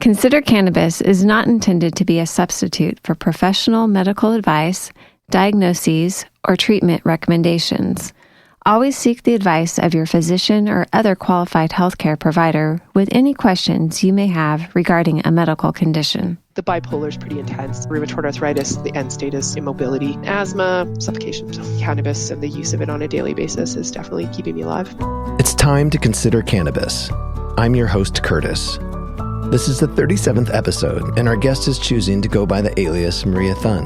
Consider Cannabis is not intended to be a substitute for professional medical advice, diagnoses, or treatment recommendations. Always seek the advice of your physician or other qualified healthcare provider with any questions you may have regarding a medical condition. The bipolar is pretty intense. Rheumatoid arthritis, the end state is immobility. Asthma, suffocation. Cannabis and the use of it on a daily basis is definitely keeping me alive. It's time to consider cannabis. I'm your host, Curtis. This is the 37th episode, and our guest is choosing to go by the alias Maria Thun.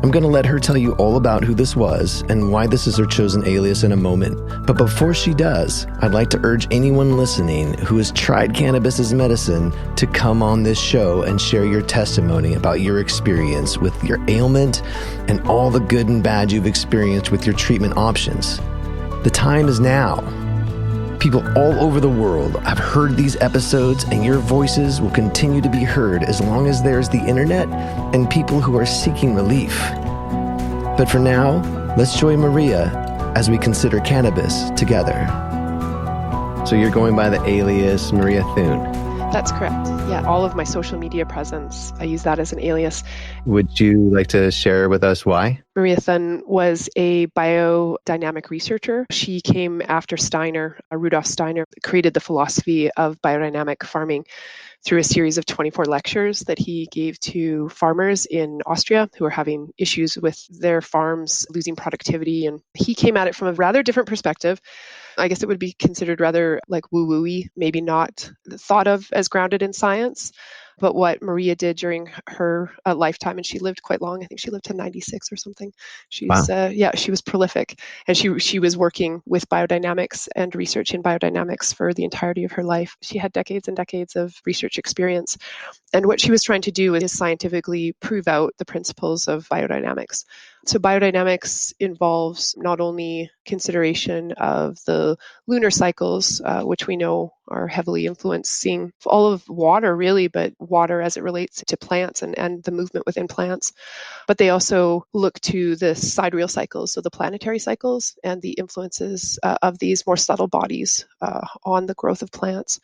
I'm going to let her tell you all about who this was and why this is her chosen alias in a moment. But before she does, I'd like to urge anyone listening who has tried cannabis as medicine to come on this show and share your testimony about your experience with your ailment and all the good and bad you've experienced with your treatment options. The time is now. People all over the world have heard these episodes, and your voices will continue to be heard as long as there's the internet and people who are seeking relief. But for now, let's join Maria as we consider cannabis together. So you're going by the alias Maria Thun. That's correct. Yeah, all of my social media presence, I use that as an alias. Would you like to share with us why? Maria Thun was a biodynamic researcher. She came after Steiner. Rudolf Steiner created the philosophy of biodynamic farming through a series of 24 lectures that he gave to farmers in Austria who were having issues with their farms, losing productivity. And he came at it from a rather different perspective. I guess it would be considered rather like woo-woo-y, maybe not thought of as grounded in science. But what Maria did during her lifetime, and she lived quite long. I think she lived to 96 or something. She was prolific, and she was working with biodynamics and research in biodynamics for the entirety of her life. She had decades and decades of research experience, and what she was trying to do is scientifically prove out the principles of biodynamics. So biodynamics involves not only consideration of the lunar cycles, which we know are heavily influencing all of water really, but water as it relates to plants and the movement within plants. But they also look to the sidereal cycles, so the planetary cycles and the influences of these more subtle bodies on the growth of plants.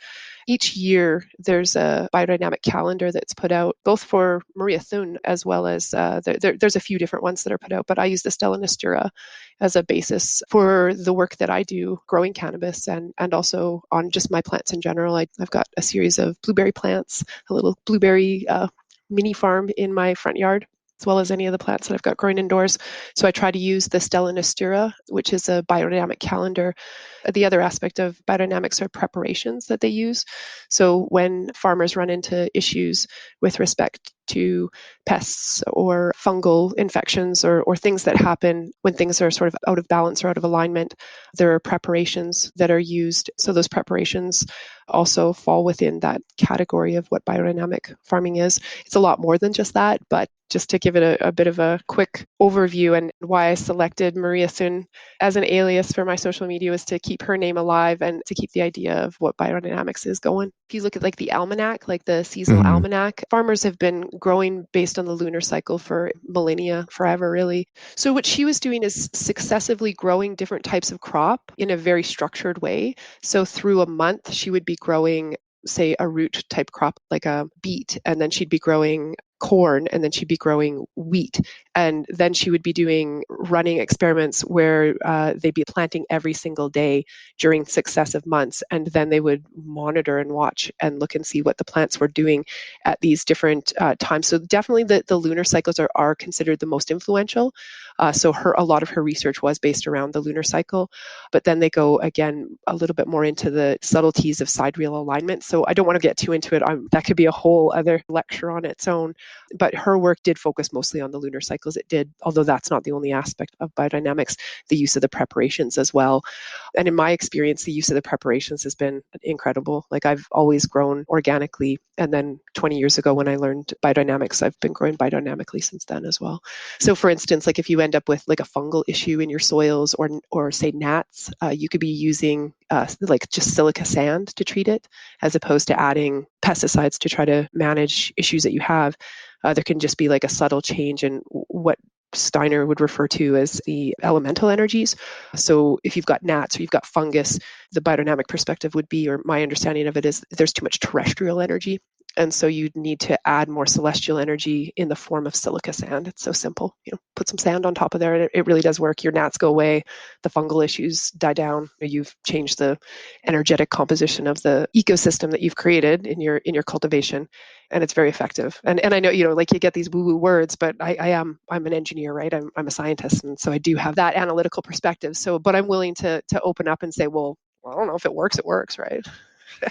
Each year, there's a biodynamic calendar that's put out, both for Maria Thun as well as there's a few different ones that are put out, but I use the Stella Nistura as a basis for the work that I do growing cannabis and also on just my plants in general. I've got a series of blueberry plants, a little blueberry mini farm in my front yard, as well as any of the plants that I've got growing indoors. So I try to use the Stella Nistura, which is a biodynamic calendar. The other aspect of biodynamics are preparations that they use. So when farmers run into issues with respect to pests or fungal infections or things that happen when things are sort of out of balance or out of alignment, there are preparations that are used. So those preparations also fall within that category of what biodynamic farming is. It's a lot more than just that, but just to give it a bit of a quick overview, and why I selected Maria Thun as an alias for my social media was to keep her name alive and to keep the idea of what biodynamics is going. If you look at like the almanac, like the seasonal almanac, farmers have been growing based on the lunar cycle for millennia, forever really. So what she was doing is successively growing different types of crop in a very structured way. So through a month, she would be growing, say, a root type crop like a beet, and then she'd be growing corn, and then she'd be growing wheat. And then she would be running experiments where they'd be planting every single day during successive months. And then they would monitor and watch and look and see what the plants were doing at these different times. So definitely the lunar cycles are considered the most influential. So a lot of her research was based around the lunar cycle. But then they go, again, a little bit more into the subtleties of sidereal alignment. So I don't want to get too into it. That could be a whole other lecture on its own. But her work did focus mostly on the lunar cycles. It did, although that's not the only aspect of biodynamics, the use of the preparations as well. And in my experience, the use of the preparations has been incredible. Like I've always grown organically. And then 20 years ago when I learned biodynamics, I've been growing biodynamically since then as well. So for instance, like if you end up with like a fungal issue in your soils or say gnats, you could be using like just silica sand to treat it, as opposed to adding pesticides to try to manage issues that you have. There can just be like a subtle change in what Steiner would refer to as the elemental energies. So if you've got gnats or you've got fungus, the biodynamic perspective would be, or my understanding of it is, there's too much terrestrial energy And so you'd need to add more celestial energy in the form of silica sand. It's so simple. Put some sand on top of there, and it really does work. Your gnats go away, the fungal issues die down. You've changed the energetic composition of the ecosystem that you've created in your cultivation, and it's very effective. And I know, like you get these woo-woo words, but I'm an engineer, right? I'm a scientist, and so I do have that analytical perspective. So, but I'm willing to open up and say, well, I don't know, if it works, right?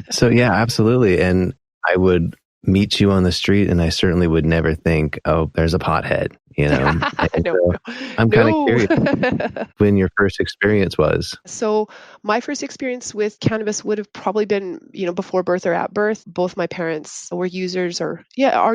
So yeah, absolutely. And I would meet you on the street and I certainly would never think, oh, there's a pothead, And No, I'm kind of curious no. when your first experience was. So my first experience with cannabis would have probably been, before birth or at birth. Both my parents were users are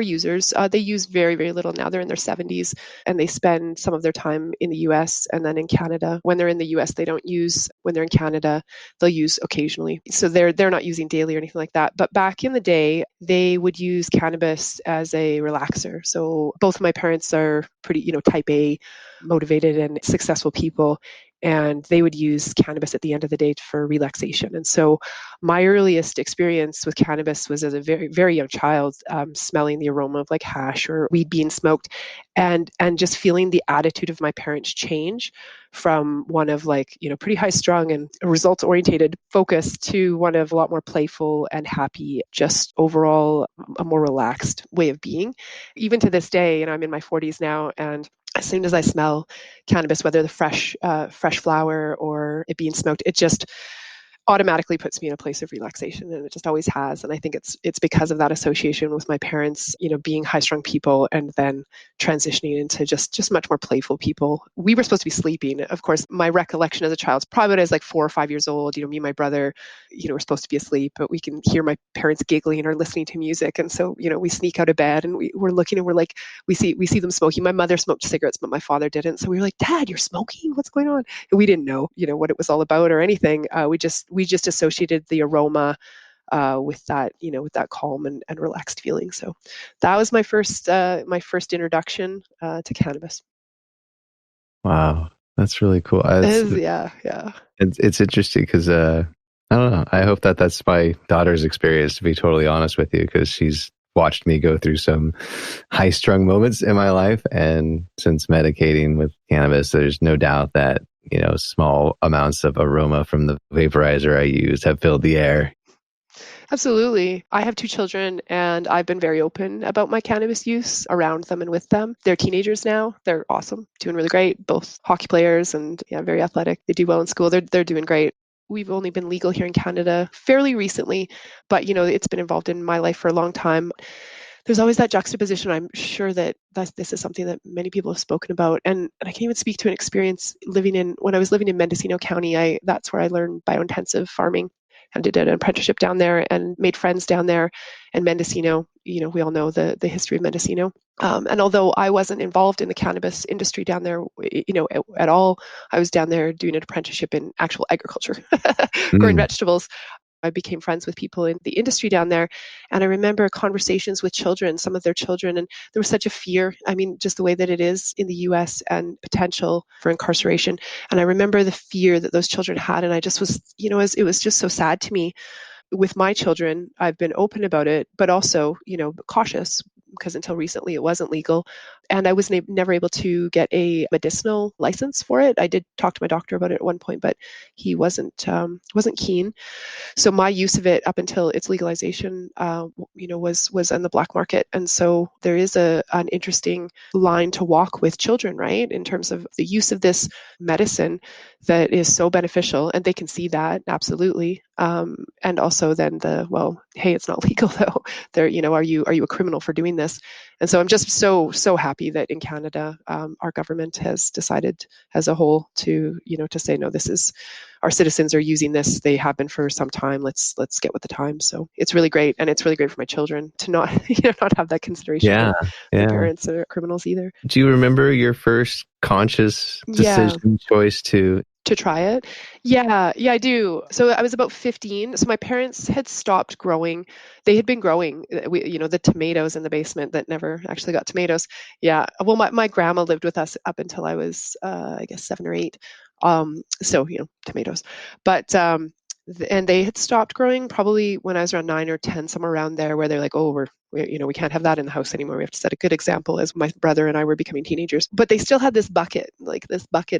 users. They use very, very little now. They're in their 70s and they spend some of their time in the US and then in Canada. When they're in the US, they don't use. When they're in Canada, they'll use occasionally. So they're not using daily or anything like that. But back in the day, they would use cannabis as a relaxer. So both of my parents are pretty, type A, motivated and successful people. And they would use cannabis at the end of the day for relaxation. And so my earliest experience with cannabis was as a very, very young child, smelling the aroma of like hash or weed being smoked and just feeling the attitude of my parents change from one of like, pretty high strung and results oriented focus to one of a lot more playful and happy, just overall a more relaxed way of being. Even to this day, I'm in my 40s now, and as soon as I smell cannabis, whether the fresh flower or it being smoked, it just automatically puts me in a place of relaxation, and it just always has. And I think it's because of that association with my parents, being high-strung people and then transitioning into just much more playful people. We were supposed to be sleeping. Of course, my recollection as a child, probably when I was like 4 or 5 years old, me and my brother, we're supposed to be asleep, but we can hear my parents giggling or listening to music. And so, we sneak out of bed and we're looking and we're like, we see them smoking. My mother smoked cigarettes, but my father didn't. So we were like, Dad, you're smoking? What's going on? And we didn't know, what it was all about or anything. We just associated the aroma with that, with that calm and relaxed feeling. So that was my first introduction to cannabis. Wow, that's really cool. Yeah. It's interesting because I don't know. I hope that's my daughter's experience, to be totally honest with you, because she's watched me go through some high-strung moments in my life, and since medicating with cannabis, there's no doubt that small amounts of aroma from the vaporizer I use have filled the air. Absolutely. I have 2 children and I've been very open about my cannabis use around them and with them. They're teenagers now. They're awesome, doing really great, both hockey players and very athletic. They do well in school. They're doing great. We've only been legal here in Canada fairly recently, but it's been involved in my life for a long time. There's always that juxtaposition. I'm sure that this is something that many people have spoken about. And I can even speak to an experience when I was living in Mendocino County. That's where I learned biointensive farming and did an apprenticeship down there and made friends down there. And Mendocino, we all know the history of Mendocino. And although I wasn't involved in the cannabis industry down there, at all, I was down there doing an apprenticeship in actual agriculture, growing vegetables. I became friends with people in the industry down there. And I remember conversations with children, some of their children, and there was such a fear. Just the way that it is in the US and potential for incarceration. And I remember the fear that those children had. And I just was, it was just so sad to me. With my children, I've been open about it, but also, cautious, because until recently it wasn't legal. And I was never able to get a medicinal license for it. I did talk to my doctor about it at one point, but he wasn't keen. So my use of it up until its legalization, was in the black market. And so there is an interesting line to walk with children, right? In terms of the use of this medicine that is so beneficial, and they can see that absolutely. And also then hey, it's not legal though. Are you a criminal for doing this? And so I'm just so happy that in Canada, our government has decided as a whole to say, no, this is, our citizens are using this. They have been for some time. Let's get with the times. So it's really great. And it's really great for my children to not, not have that consideration. Yeah. Their parents are criminals either. Do you remember your first conscious decision choice to try it? Yeah, I do. So I was about 15. So my parents had stopped growing. They had been growing, the tomatoes in the basement that never actually got tomatoes. Yeah. Well, my grandma lived with us up until I was, I guess, 7 or 8. So, tomatoes. But And they had stopped growing probably when I was around 9 or 10, somewhere around there, where they're like, oh, we can't have that in the house anymore. We have to set a good example as my brother and I were becoming teenagers. But they still had this bucket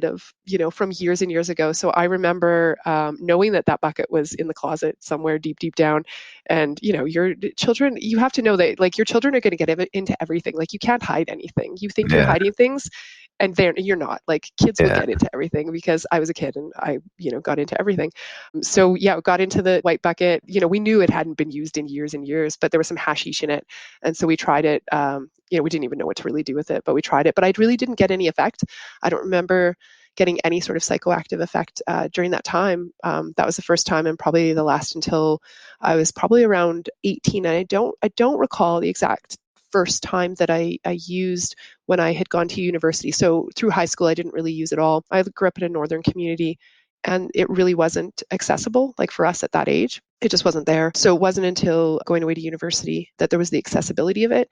of, from years and years ago. So I remember knowing that bucket was in the closet somewhere deep, deep down. And, your children, you have to know that like your children are going to get into everything. Like you can't hide anything. You think you're hiding things, and you're not. Like kids will get into everything, because I was a kid and I, got into everything. So yeah, got into the white bucket. We knew it hadn't been used in years and years, but there was some hashish in it. And so we tried it. We didn't even know what to really do with it, but we tried it. But I really didn't get any effect. I don't remember getting any sort of psychoactive effect during that time. That was the first time, and probably the last until I was probably around 18. And I don't recall the exact first time that I used when I had gone to university. So through high school, I didn't really use it all. I grew up in a northern community, and it really wasn't accessible, like for us at that age. It just wasn't there. So it wasn't until going away to university that there was the accessibility of it.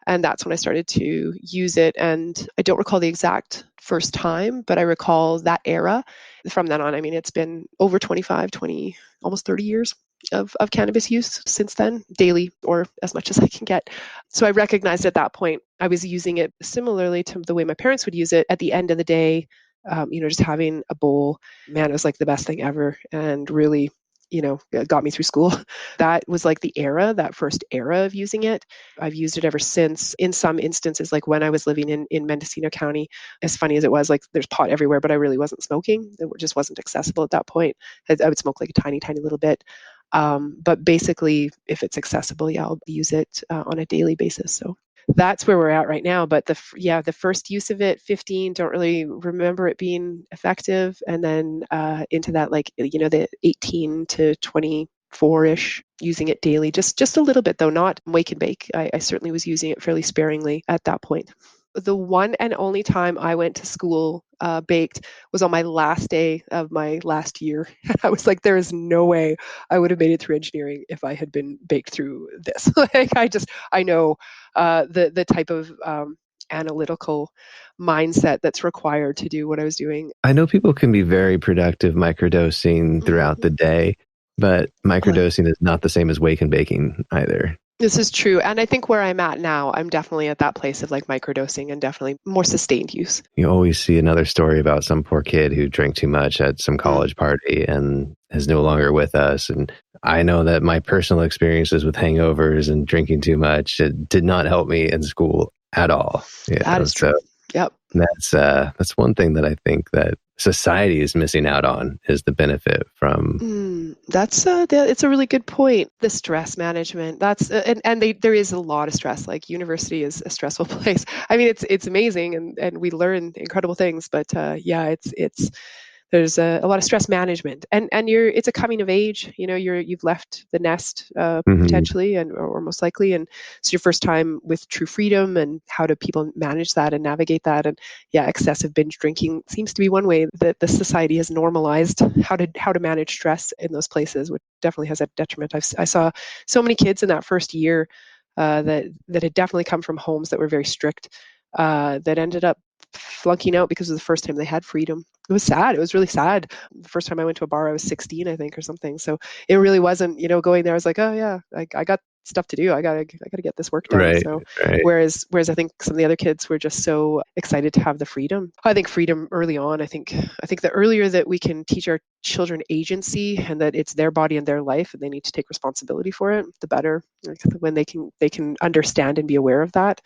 And that's when I started to use it. And I don't recall the exact first time, but I recall that era. From then on, I mean, it's been over 25, 20, almost 30 years of cannabis use since then, daily or as much as I can get. So I recognized at that point, I was using it similarly to the way my parents would use it. At the end of the day, just having a bowl, man, it was like the best thing ever, and really, it got me through school. That was like that first era of using it. I've used it ever since. In some instances, like when I was living in Mendocino County, as funny as it was, like there's pot everywhere, but I really wasn't smoking. It just wasn't accessible at that point. I would smoke like a tiny, tiny little bit. But basically, if it's accessible, I'll use it on a daily basis. So that's where we're at right now. But the first use of it, 15, don't really remember it being effective. And then into that, like, the 18 to 24-ish, using it daily, just a little bit though, not wake and bake. I certainly was using it fairly sparingly at that point. The one and only time I went to school baked was on my last day of my last year. I was like, there is no way I would have made it through engineering if I had been baked through this. Like, I know the type of analytical mindset that's required to do what I was doing. I know people can be very productive microdosing throughout the day, but microdosing is not the same as wake and baking either. This is true. And I think where I'm at now, I'm definitely at that place of like microdosing and definitely more sustained use. You always see another story about some poor kid who drank too much at some college party and is no longer with us. And I know that my personal experiences with hangovers and drinking too much, it did not help me in school at all. That is true. Yep. That's one thing that I think that society is missing out on, is the benefit from. It's a really good point. The stress management. There is a lot of stress. Like university is a stressful place. I mean, it's amazing, and we learn incredible things. But it's there's a lot of stress management, and it's a coming of age. You've left the nest potentially, or most likely, and it's your first time with true freedom. And how do people manage that and navigate that? And excessive binge drinking seems to be one way that the society has normalized how to manage stress in those places, which definitely has a detriment. I saw so many kids in that first year that had definitely come from homes that were very strict, that ended up flunking out because it was the first time they had freedom. It was sad. It was really sad. The first time I went to a bar, I was 16, I think, or something. So it really wasn't, going there. I was like, oh yeah, I got stuff to do. I gotta get this work done. Right, so right. Whereas I think some of the other kids were just so excited to have the freedom. I think freedom early on. I think the earlier that we can teach our children agency, and that it's their body and their life, and they need to take responsibility for it, the better. When they can understand and be aware of that,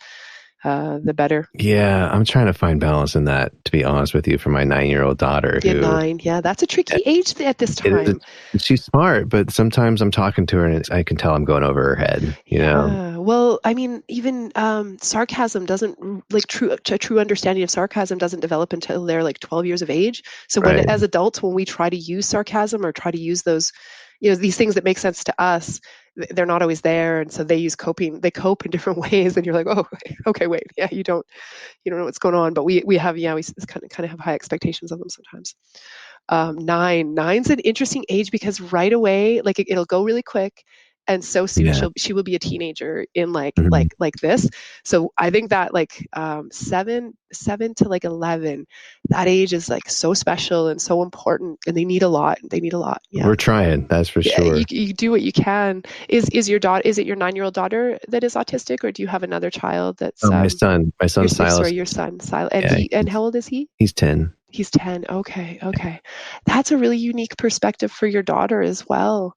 the better. Yeah, I'm trying to find balance in that, to be honest with you, for my 9-year-old daughter. That's a tricky age at this time. She's smart, but sometimes I'm talking to her and I can tell I'm going over her head, know? Well, I mean, even sarcasm doesn't, a true understanding of sarcasm doesn't develop until they're like 12 years of age. So as adults, when we try to use sarcasm or try to use those, these things that make sense to us, they're not always there. And so they cope in different ways. And you're like, oh, okay, wait. Yeah, you don't know what's going on. But we kind of have high expectations of them sometimes. Nine's an interesting age, because right away, like it'll go really quick. and so soon Yeah. she will be a teenager in like Mhm. like this. So I think that like 7 to like 11, that age is like so special and so important, and they need a lot. Yeah. We're trying, that's for Yeah, sure. you do what you can. Is your daughter? Is it your 9-year-old daughter that is autistic, or do you have another child that's Oh, my son Silas. your son Silas, and Yeah, and how old is he? he's 10. He's 10. Okay. That's a really unique perspective for your daughter as well.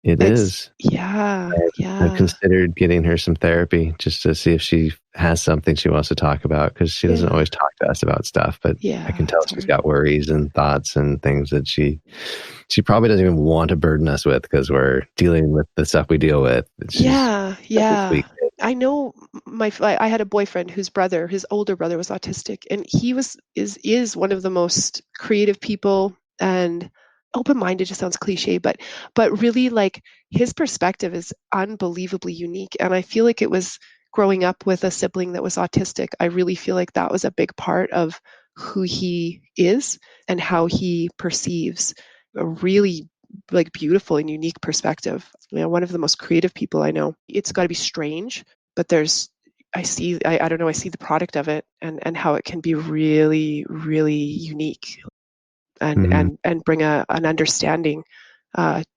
It It's is. yeah, I've yeah, considered getting her some therapy just to see if she has something she wants to talk about, because she doesn't yeah, always talk to us about stuff, but I can yeah. tell It's she's hard. got worries and thoughts and things that she probably doesn't even want to burden us with, because we're dealing with the stuff we deal with. She's Yeah, such a yeah. sweet kid. I know I had a boyfriend whose brother, his older brother, was autistic, and he is one of the most creative people and open-minded. Just sounds cliche, but really like his perspective is unbelievably unique. And I feel like it was growing up with a sibling that was autistic. I really feel like that was a big part of who he is and how he perceives a really like beautiful and unique perspective. One of the most creative people I know. It's got to be strange, but I don't know, I see the product of it and how it can be really, really unique and Mhm. bring an understanding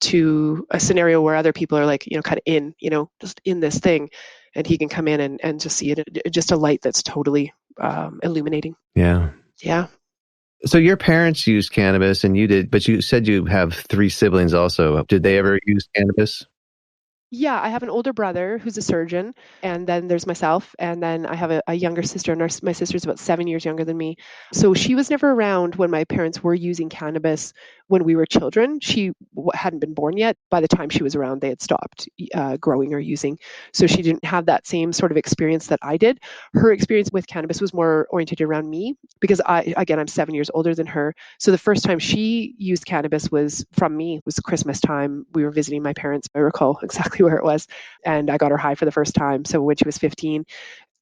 to a scenario where other people are like, kind of just in this thing, and he can come in and just see it, just a light that's totally illuminating. Yeah. Yeah. So your parents used cannabis and you did, but you said you have 3 siblings also. Did they ever use cannabis? Yeah, I have an older brother who's a surgeon, and then there's myself, and then I have a younger sister, and my sister's about 7 years younger than me. So she was never around when my parents were using cannabis when we were children. She hadn't been born yet. By the time she was around, they had stopped growing or using. So she didn't have that same sort of experience that I did. Her experience with cannabis was more oriented around me because I'm 7 years older than her. So the first time she used cannabis was from me. It was Christmas time. We were visiting my parents. I recall exactly where it was. And I got her high for the first time. So when she was 15.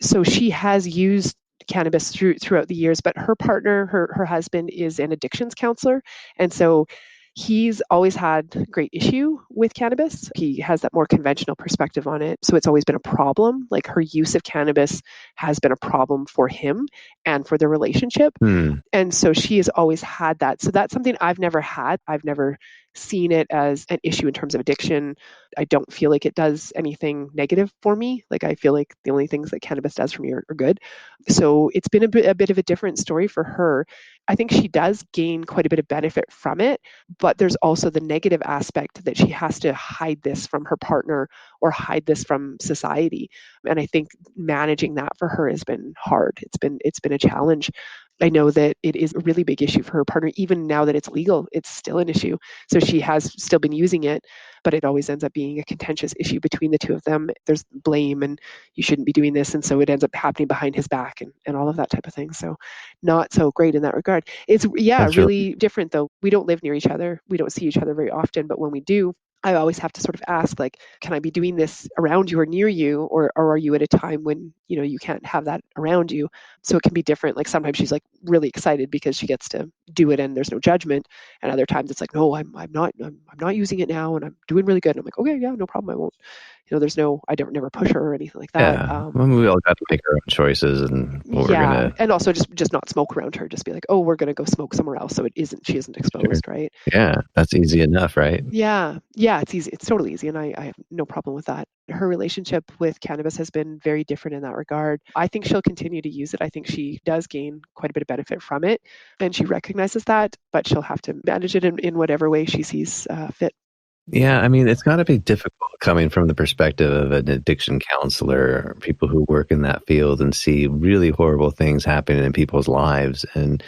So she has used cannabis throughout the years, but her partner, her husband, is an addictions counselor. And so he's always had great issue with cannabis. He has that more conventional perspective on it. So it's always been a problem. Like her use of cannabis has been a problem for him and for the relationship. And so she has always had that. So that's something I've never had. I've never seen it as an issue in terms of addiction. I don't feel like it does anything negative for me. Like I feel like the only things that cannabis does for me are good. So it's been a bit of a different story for her. I think she does gain quite a bit of benefit from it, but there's also the negative aspect that she has to hide this from her partner or hide this from society. And I think managing that for her has been hard. It's been a challenge. I know that it is a really big issue for her partner. Even now that it's legal, it's still an issue. So she has still been using it, but it always ends up being a contentious issue between the two of them. There's blame and you shouldn't be doing this. And so it ends up happening behind his back and all of that type of thing. So not so great in that regard. It's, That's really, really different though. We don't live near each other. We don't see each other very often, but when we do, I always have to sort of ask, like, can I be doing this around you or near you, or are you at a time when you can't have that around you? So it can be different. Like sometimes she's like really excited because she gets to do it and there's no judgment, and other times it's like, no, I'm not using it now and I'm doing really good. And I'm like, okay, yeah, no problem. I won't. There's no, I don't never push her or anything like that. yeah. Well, we all got to make our own choices and what we're Yeah, gonna. and also just not smoke around her. Just be like, oh, we're gonna go smoke somewhere else, so she isn't Sure. exposed, right? Yeah, that's easy enough, right? Yeah, it's easy. It's totally easy, and I have no problem with that. Her relationship with cannabis has been very different in that regard. I think she'll continue to use it. I think she does gain quite a bit of benefit from it, and she recognizes that, but she'll have to manage it in whatever way she sees fit. Yeah, I mean, it's got to be difficult coming from the perspective of an addiction counselor, or people who work in that field and see really horrible things happening in people's lives, and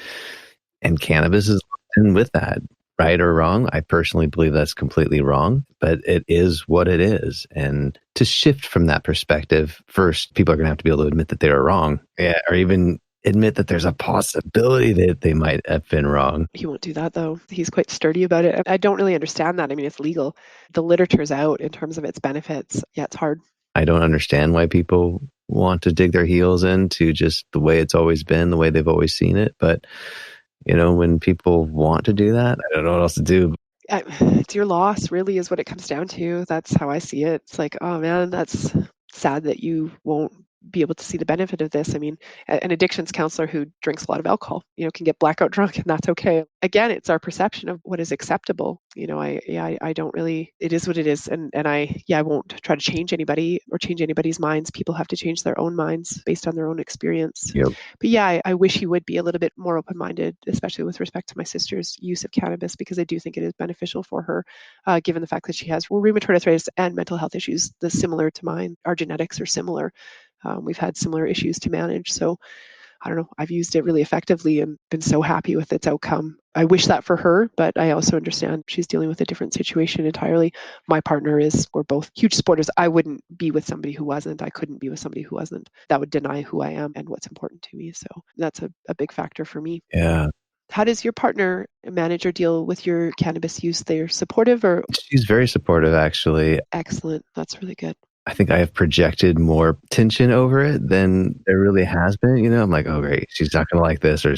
cannabis is in with that. Right or wrong, I personally believe that's completely wrong, but it is what it is. And to shift from that perspective, first, people are going to have to be able to admit that they were wrong, or even admit that there's a possibility that they might have been wrong. He won't do that though. He's quite sturdy about it. I don't really understand that. I mean, it's legal. The literature's out in terms of its benefits. Yeah, it's hard. I don't understand why people want to dig their heels into just the way it's always been, the way they've always seen it. But, when people want to do that, I don't know what else to do. It's your loss, really, is what it comes down to. That's how I see it. It's like, oh man, that's sad that you won't be able to see the benefit of this. I mean, an addictions counselor who drinks a lot of alcohol, can get blackout drunk, and that's okay. Again, it's our perception of what is acceptable. I don't really. It is what it is, and I won't try to change anybody or change anybody's minds. People have to change their own minds based on their own experience. Yep. But yeah, I wish he would be a little bit more open-minded, especially with respect to my sister's use of cannabis, because I do think it is beneficial for her, given the fact that she has rheumatoid arthritis and mental health issues that's similar to mine. Our genetics are similar. We've had similar issues to manage. So I don't know, I've used it really effectively and been so happy with its outcome. I wish that for her, but I also understand she's dealing with a different situation entirely. My partner is, we're both huge supporters. I wouldn't be with somebody who wasn't. I couldn't be with somebody who wasn't. That would deny who I am and what's important to me. So that's a big factor for me. Yeah. How does your partner manage or deal with your cannabis use? They're supportive or? She's very supportive, actually. Excellent. That's really good. I think I have projected more tension over it than there really has been. I'm like, oh, great, she's not going to like this, or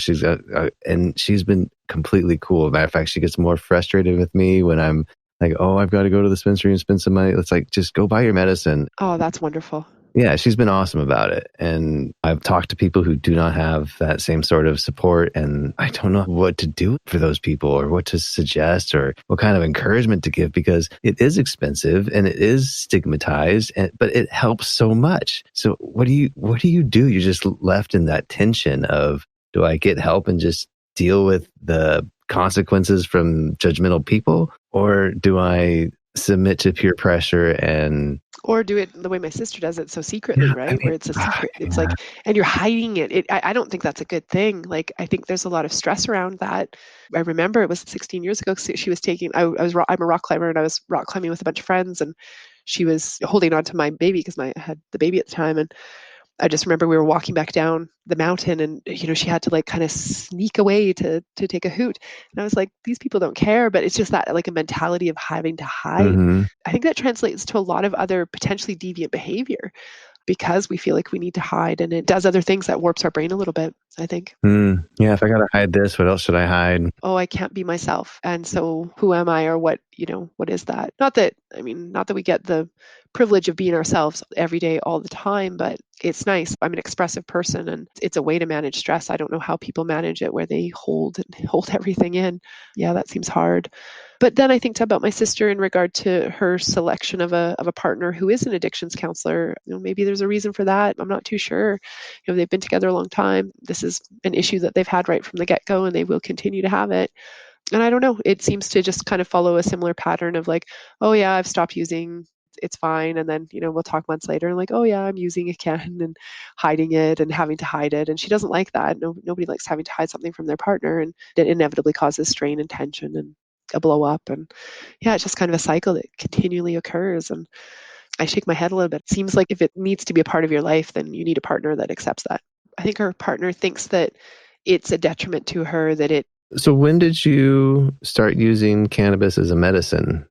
and she's been completely cool. Matter of fact, she gets more frustrated with me when I'm like, oh, I've got to go to the dispensary and spend some money. It's like, just go buy your medicine. Oh, that's wonderful. Yeah, she's been awesome about it. And I've talked to people who do not have that same sort of support. And I don't know what to do for those people or what to suggest or what kind of encouragement to give, because it is expensive and it is stigmatized, but it helps so much. So what do you do? You're just left in that tension of, do I get help and just deal with the consequences from judgmental people? Or do I submit to peer pressure or do it the way my sister does it, so secretly, right? I mean, where it's a secret. It's like, and you're hiding it. I don't think that's a good thing. Like, I think there's a lot of stress around that. I remember it was 16 years ago. She was taking, I'm a rock climber, and I was rock climbing with a bunch of friends, and she was holding on to my baby because I had the baby at the time. And I just remember we were walking back down the mountain, and she had to like kind of sneak away to take a hoot. And I was like, these people don't care, but it's just that like a mentality of having to hide. Mm-hmm. I think that translates to a lot of other potentially deviant behavior, because we feel like we need to hide, and it does other things that warps our brain a little bit, I think. Yeah, if I got to hide this, what else should I hide? Oh, I can't be myself. And so who am I, or what is that? Not that we get the privilege of being ourselves every day, all the time, but it's nice. I'm an expressive person, and it's a way to manage stress. I don't know how people manage it, where they hold everything in. Yeah, that seems hard. But then I think about my sister in regard to her selection of a partner who is an addictions counselor. Maybe there's a reason for that. I'm not too sure. They've been together a long time. This is an issue that they've had right from the get-go, and they will continue to have it. And I don't know, it seems to just kind of follow a similar pattern of like, oh yeah, I've stopped using, it's fine. And then, we'll talk months later and like, oh yeah, I'm using again, and hiding it and having to hide it. And she doesn't like that. Nobody likes having to hide something from their partner, and it inevitably causes strain and tension and a blow up. And yeah, it's just kind of a cycle that continually occurs. And I shake my head a little bit. It seems like if it needs to be a part of your life, then you need a partner that accepts that. I think her partner thinks that it's a detriment to her, that it. So when did you start using cannabis as a medicine?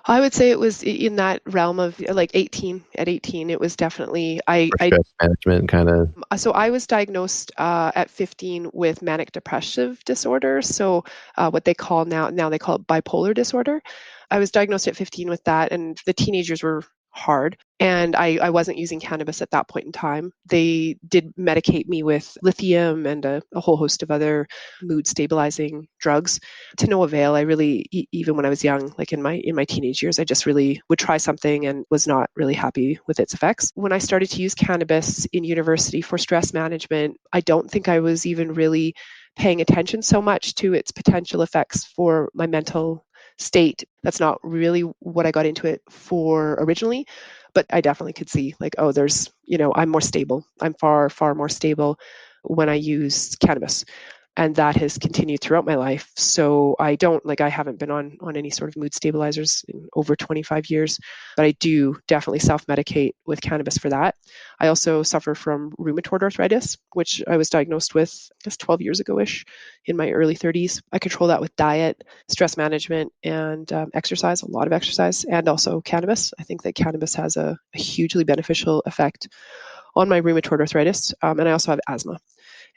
I would say it was in that realm of like 18. At 18, it was definitely Stress management kind of. So I was diagnosed at 15 with manic depressive disorder. So what they call now they call it bipolar disorder. I was diagnosed at 15 with that, and the teenagers were hard. And I wasn't using cannabis at that point in time. They did medicate me with lithium and a whole host of other mood stabilizing drugs, to no avail. I really, even when I was young, like in my teenage years, I just really would try something and was not really happy with its effects. When I started to use cannabis in university for stress management, I don't think I was even really paying attention so much to its potential effects for my mental state. That's not really what I got into it for originally, but I definitely could see like, oh, there's, I'm more stable. I'm far, far more stable when I use cannabis. And that has continued throughout my life. So I haven't been on any sort of mood stabilizers in over 25 years, but I do definitely self-medicate with cannabis for that. I also suffer from rheumatoid arthritis, which I was diagnosed with, I guess 12 years ago-ish, in my early 30s. I control that with diet, stress management, and exercise, a lot of exercise, and also cannabis. I think that cannabis has a hugely beneficial effect on my rheumatoid arthritis. And I also have asthma.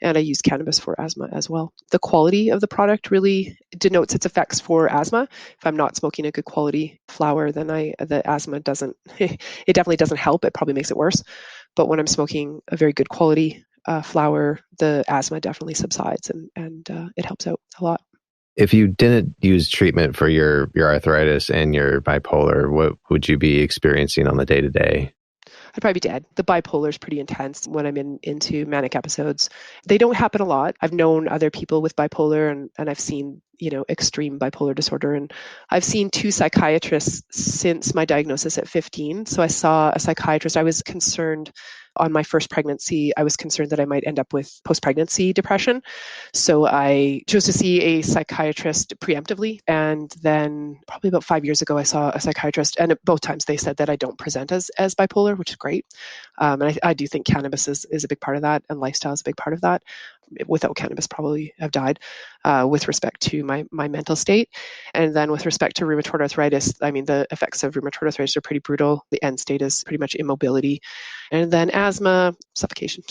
and I use cannabis for asthma as well. The quality of the product really denotes its effects for asthma. If I'm not smoking a good quality flower, then the asthma doesn't, it definitely doesn't help. It probably makes it worse. But when I'm smoking a very good quality flower, the asthma definitely subsides and it helps out a lot. If you didn't use treatment for your arthritis and your bipolar, what would you be experiencing on the day-to-day? I'd probably be dead. The bipolar is pretty intense when I'm into manic episodes. They don't happen a lot. I've known other people with bipolar and I've seen, extreme bipolar disorder. And I've seen 2 psychiatrists since my diagnosis at 15. So I saw a psychiatrist. I was concerned on my first pregnancy. I was concerned that I might end up with post-pregnancy depression. So I chose to see a psychiatrist preemptively. And then probably about 5 years ago, I saw a psychiatrist. And at both times they said that I don't present as bipolar, which is great. And I do think cannabis is a big part of that, and lifestyle is a big part of that. Without cannabis, probably have died with respect to my mental state. And then with respect to rheumatoid arthritis, I mean, the effects of rheumatoid arthritis are pretty brutal. The end state is pretty much immobility. And then asthma, suffocation.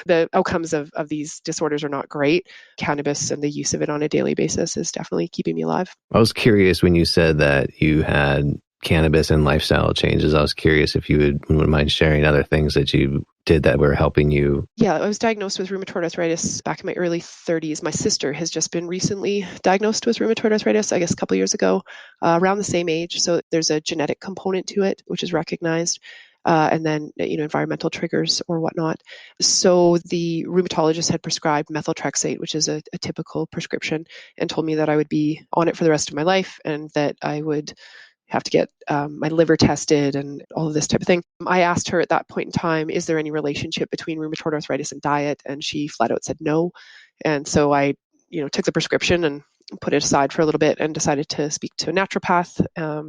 The outcomes of these disorders are not great. Cannabis and the use of it on a daily basis is definitely keeping me alive. I was curious when you said that you had cannabis and lifestyle changes. I was curious if you wouldn't mind sharing other things that you did that were helping you. Yeah, I was diagnosed with rheumatoid arthritis back in my early 30s. My sister has just been recently diagnosed with rheumatoid arthritis, I guess a couple of years ago, around the same age. So there's a genetic component to it, which is recognized. And then, environmental triggers or whatnot. So the rheumatologist had prescribed methotrexate, which is a typical prescription, and told me that I would be on it for the rest of my life and that I would have to get my liver tested and all of this type of thing. I asked her at that point in time, is there any relationship between rheumatoid arthritis and diet? And she flat out said no. And so I, took the prescription and put it aside for a little bit and decided to speak to a naturopath.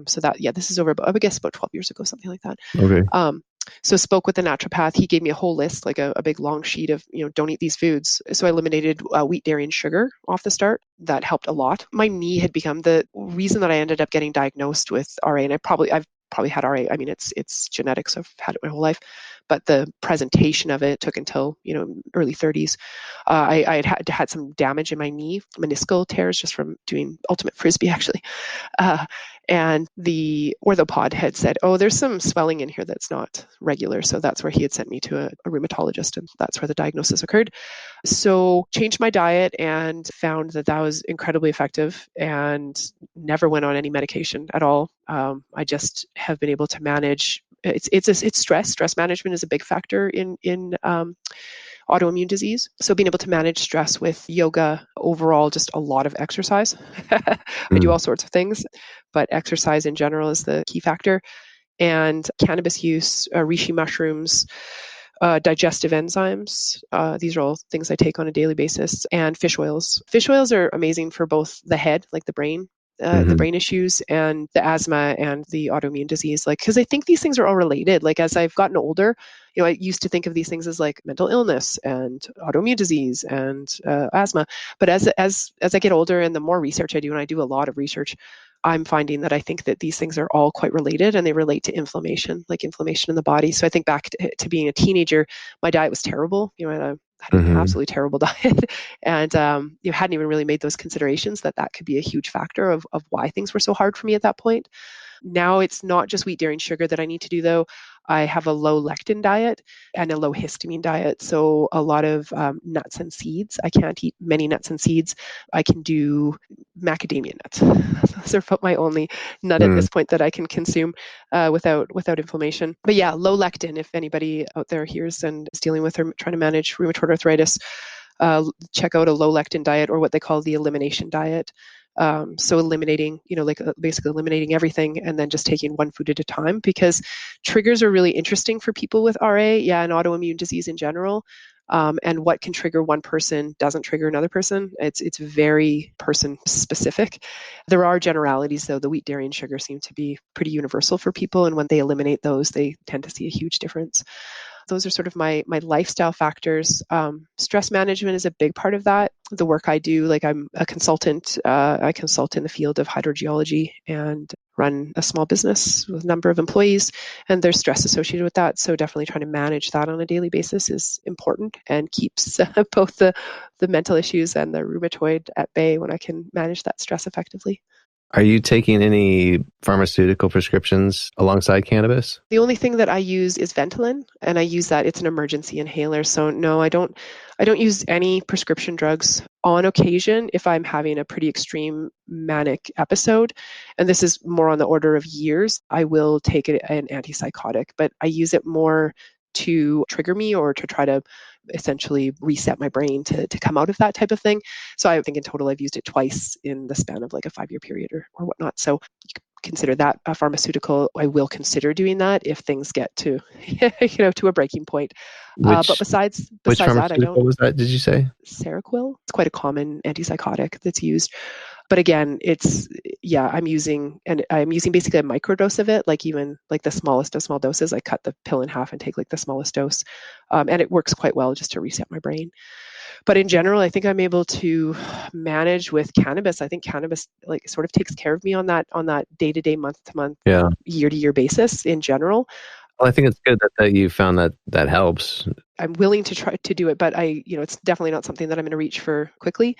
So that, this is over, I would guess about 12 years ago, something like that. Okay. So spoke with the naturopath. He gave me a whole list, like a big long sheet of, don't eat these foods. So I eliminated wheat, dairy, and sugar off the start. That helped a lot. My knee had become the reason that I ended up getting diagnosed with RA, and I've probably had RA. I mean, it's genetics. I've had it my whole life, but the presentation of it took until early 30s. I had some damage in my knee, meniscal tears, just from doing ultimate frisbee, actually. And the orthopod had said, oh, there's some swelling in here that's not regular. So that's where he had sent me to a rheumatologist, and that's where the diagnosis occurred. So changed my diet and found that was incredibly effective and never went on any medication at all. I just have been able to manage. It's stress. Stress management is a big factor in autoimmune disease. So being able to manage stress with yoga, overall, just a lot of exercise. I do all sorts of things, but exercise in general is the key factor. And cannabis use, reishi mushrooms, digestive enzymes. These are all things I take on a daily basis. And fish oils. Fish oils are amazing for both the head, like the brain, the brain issues, and the asthma and the autoimmune disease. Because I think these things are all related. Like as I've gotten older, I used to think of these things as like mental illness and autoimmune disease and asthma. But as I get older and the more research I do, and I do a lot of research, I'm finding that I think that these things are all quite related, and they relate to inflammation, like inflammation in the body. So I think back to being a teenager, my diet was terrible. I had an absolutely terrible diet, and hadn't even really made those considerations that could be a huge factor of why things were so hard for me at that point. Now it's not just wheat, dairy, and sugar that I need to do, though. I have a low lectin diet and a low histamine diet. So a lot of nuts and seeds. I can't eat many nuts and seeds. I can do macadamia nuts. Those are about my only nut at this point that I can consume without inflammation. But yeah, low lectin, if anybody out there hears and is dealing with or trying to manage rheumatoid arthritis, check out a low lectin diet, or what they call the elimination diet. So eliminating, basically eliminating everything and then just taking one food at a time, because triggers are really interesting for people with RA, and autoimmune disease in general. And what can trigger one person doesn't trigger another person. It's very person specific. There are generalities, though. The wheat, dairy, and sugar seem to be pretty universal for people, and when they eliminate those, they tend to see a huge difference. Those are sort of my lifestyle factors. Stress management is a big part of that. The work I do, like I'm a consultant. I consult in the field of hydrogeology and run a small business with a number of employees, and there's stress associated with that. So definitely trying to manage that on a daily basis is important and keeps both the mental issues and the rheumatoid at bay when I can manage that stress effectively. Are you taking any pharmaceutical prescriptions alongside cannabis? The only thing that I use is Ventolin, and I use that. It's an emergency inhaler. So no, I don't use any prescription drugs. On occasion, if I'm having a pretty extreme manic episode, and this is more on the order of years, I will take an antipsychotic, but I use it more to trigger me or to try to essentially reset my brain to come out of that type of thing. So I think in total I've used it twice in the span of like a 5-year period or whatnot. So you could consider that a pharmaceutical. I will consider doing that if things get to to a breaking point. But besides which that, I pharmaceutical don't. was that, did you say? Seroquel. It's quite a common antipsychotic that's used. But again, I'm using basically a microdose of it, like even like the smallest of small doses. I cut the pill in half and take like the smallest dose. And it works quite well just to reset my brain. But in general, I think I'm able to manage with cannabis. I think cannabis like sort of takes care of me on that day-to-day, month-to-month, year-to-year basis in general. Well, I think it's good that you found that helps. I'm willing to try to do it, but it's definitely not something that I'm going to reach for quickly.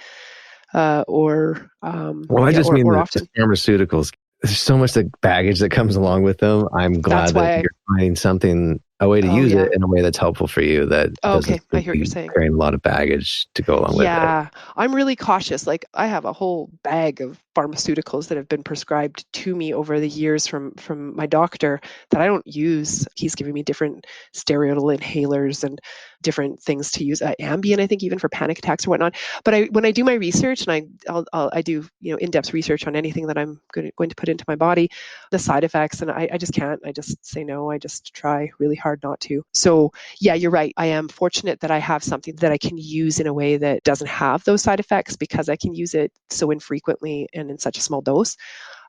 Or often. Pharmaceuticals. There's so much baggage that comes along with them. I'm glad that you're finding a way to use it in a way that's helpful for you. That okay, I hear what you're saying. Carrying a lot of baggage to go along with it. Yeah, I'm really cautious. Like I have a whole bag of pharmaceuticals that have been prescribed to me over the years from my doctor that I don't use. He's giving me different steroidal inhalers and different things to use. Ambien, I think, even for panic attacks or whatnot. But when I do my research, and I do in-depth research on anything that I'm going to put into my body, the side effects, and I just can't. I just say no. I just try really hard not to. So yeah, you're right. I am fortunate that I have something that I can use in a way that doesn't have those side effects because I can use it so infrequently and in such a small dose.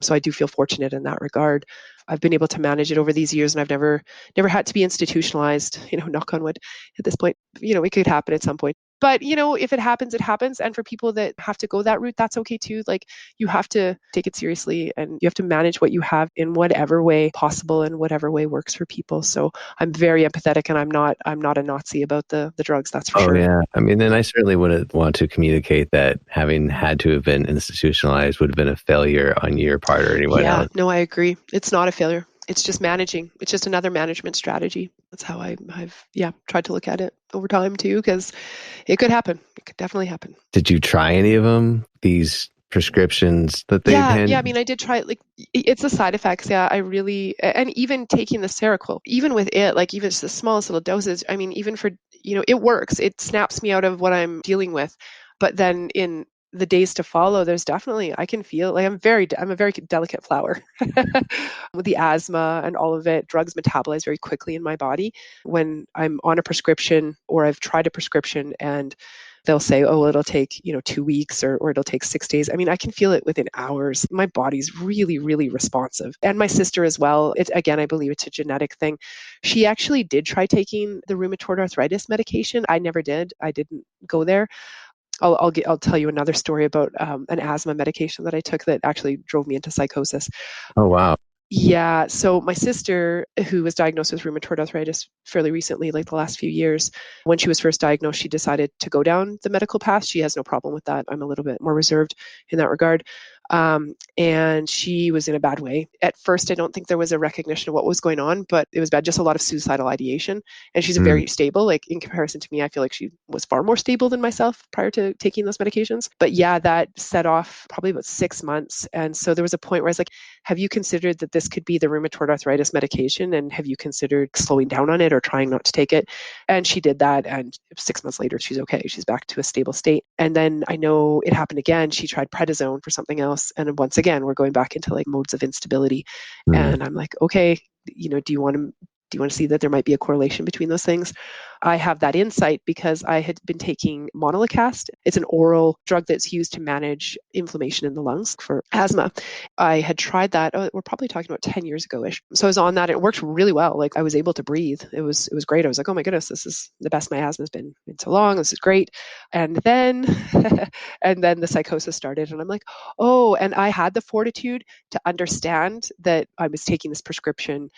So I do feel fortunate in that regard. I've been able to manage it over these years, and I've never had to be institutionalized, knock on wood at this point. It could happen at some point. But, if it happens, it happens. And for people that have to go that route, that's okay too. Like you have to take it seriously and you have to manage what you have in whatever way possible and whatever way works for people. So I'm very empathetic, and I'm not a Nazi about the drugs. That's for sure. Oh yeah. I mean, and I certainly wouldn't want to communicate that having had to have been institutionalized would have been a failure on your part or anyone else. Yeah, no, I agree. It's not a failure. It's just managing. It's just another management strategy. That's how I've tried to look at it over time too, because it could happen. It could definitely happen. Did you try any of them? These prescriptions that they had? Yeah. I mean, I did try it. Like it's the side effects. Yeah, I really, and even taking the Seroquel, even with it, like even just the smallest little doses. I mean, even for it works. It snaps me out of what I'm dealing with. But then in the days to follow, there's definitely, I can feel like I'm a very delicate flower with the asthma and all of it. Drugs metabolize very quickly in my body. When I'm on a prescription or I've tried a prescription and they'll say, oh, it'll take, 2 weeks or it'll take 6 days. I mean, I can feel it within hours. My body's really, really responsive. And my sister as well. Again, I believe it's a genetic thing. She actually did try taking the rheumatoid arthritis medication. I never did. I didn't go there. I'll tell you another story about an asthma medication that I took that actually drove me into psychosis. Oh, wow. Yeah. So my sister, who was diagnosed with rheumatoid arthritis fairly recently, like the last few years, when she was first diagnosed, she decided to go down the medical path. She has no problem with that. I'm a little bit more reserved in that regard. And she was in a bad way. At first, I don't think there was a recognition of what was going on, but it was bad, just a lot of suicidal ideation. And she's very stable. Like in comparison to me, I feel like she was far more stable than myself prior to taking those medications. But yeah, that set off probably about 6 months. And so there was a point where I was like, have you considered that this could be the rheumatoid arthritis medication? And have you considered slowing down on it or trying not to take it? And she did that. And 6 months later, she's okay. She's back to a stable state. And then I know it happened again. She tried prednisone for something else. And once again, we're going back into like modes of instability. And I'm like, okay, do you want to Do you want to see that there might be a correlation between those things? I have that insight because I had been taking montelukast. It's an oral drug that's used to manage inflammation in the lungs for asthma. I had tried that. We're probably talking about 10 years ago-ish. So I was on that. It worked really well. Like I was able to breathe. It was great. I was like, oh my goodness, this is the best my asthma has been in so long. This is great. And then, and then the psychosis started, and I'm like, oh, and I had the fortitude to understand that I was taking this prescription.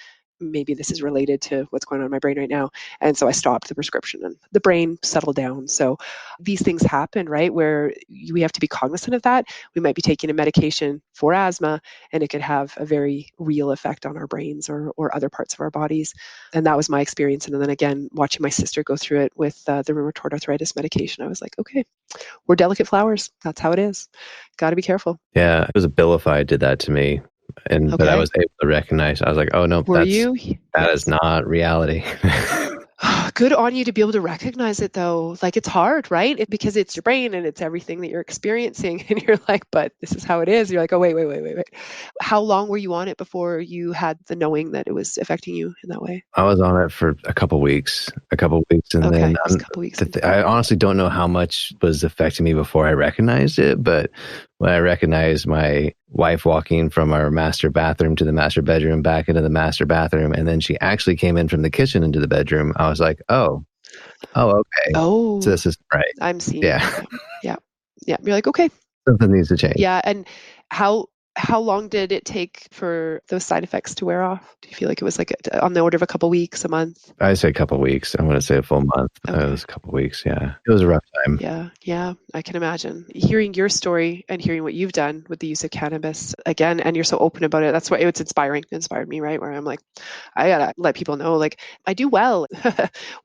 Maybe this is related to what's going on in my brain right now. And so I stopped the prescription and the brain settled down. So these things happen, right? Where we have to be cognizant of that. We might be taking a medication for asthma and it could have a very real effect on our brains or other parts of our bodies. And that was my experience. And then again, watching my sister go through it with the rheumatoid arthritis medication, I was like, okay, we're delicate flowers. That's how it is. Got to be careful. Yeah, it was Abilify did that to me. But I was able to recognize, I was like, oh no, that is not reality. Good on you to be able to recognize it though. Like it's hard, right? Because it's your brain and it's everything that you're experiencing. And you're like, but this is how it is. You're like, oh, wait. How long were you on it before you had the knowing that it was affecting you in that way? I was on it for a couple weeks. And then a couple weeks. I honestly don't know how much was affecting me before I recognized it. But when I recognized my wife walking from our master bathroom to the master bedroom, back into the master bathroom, and then she actually came in from the kitchen into the bedroom, I was like, oh, okay. Oh, so this is right. I'm seeing. Yeah. Yeah. You're like, okay. Something needs to change. Yeah. And how long did it take for those side effects to wear off? Do you feel like it was like on the order of a couple weeks, a month? I say a couple weeks. I'm going to say a full month. Okay. It was a couple weeks. Yeah. It was a rough time. Yeah. I can imagine. Hearing your story and hearing what you've done with the use of cannabis again, and you're so open about it. That's why it's inspiring. It inspired me, right? Where I'm like, I got to let people know, like, I do well.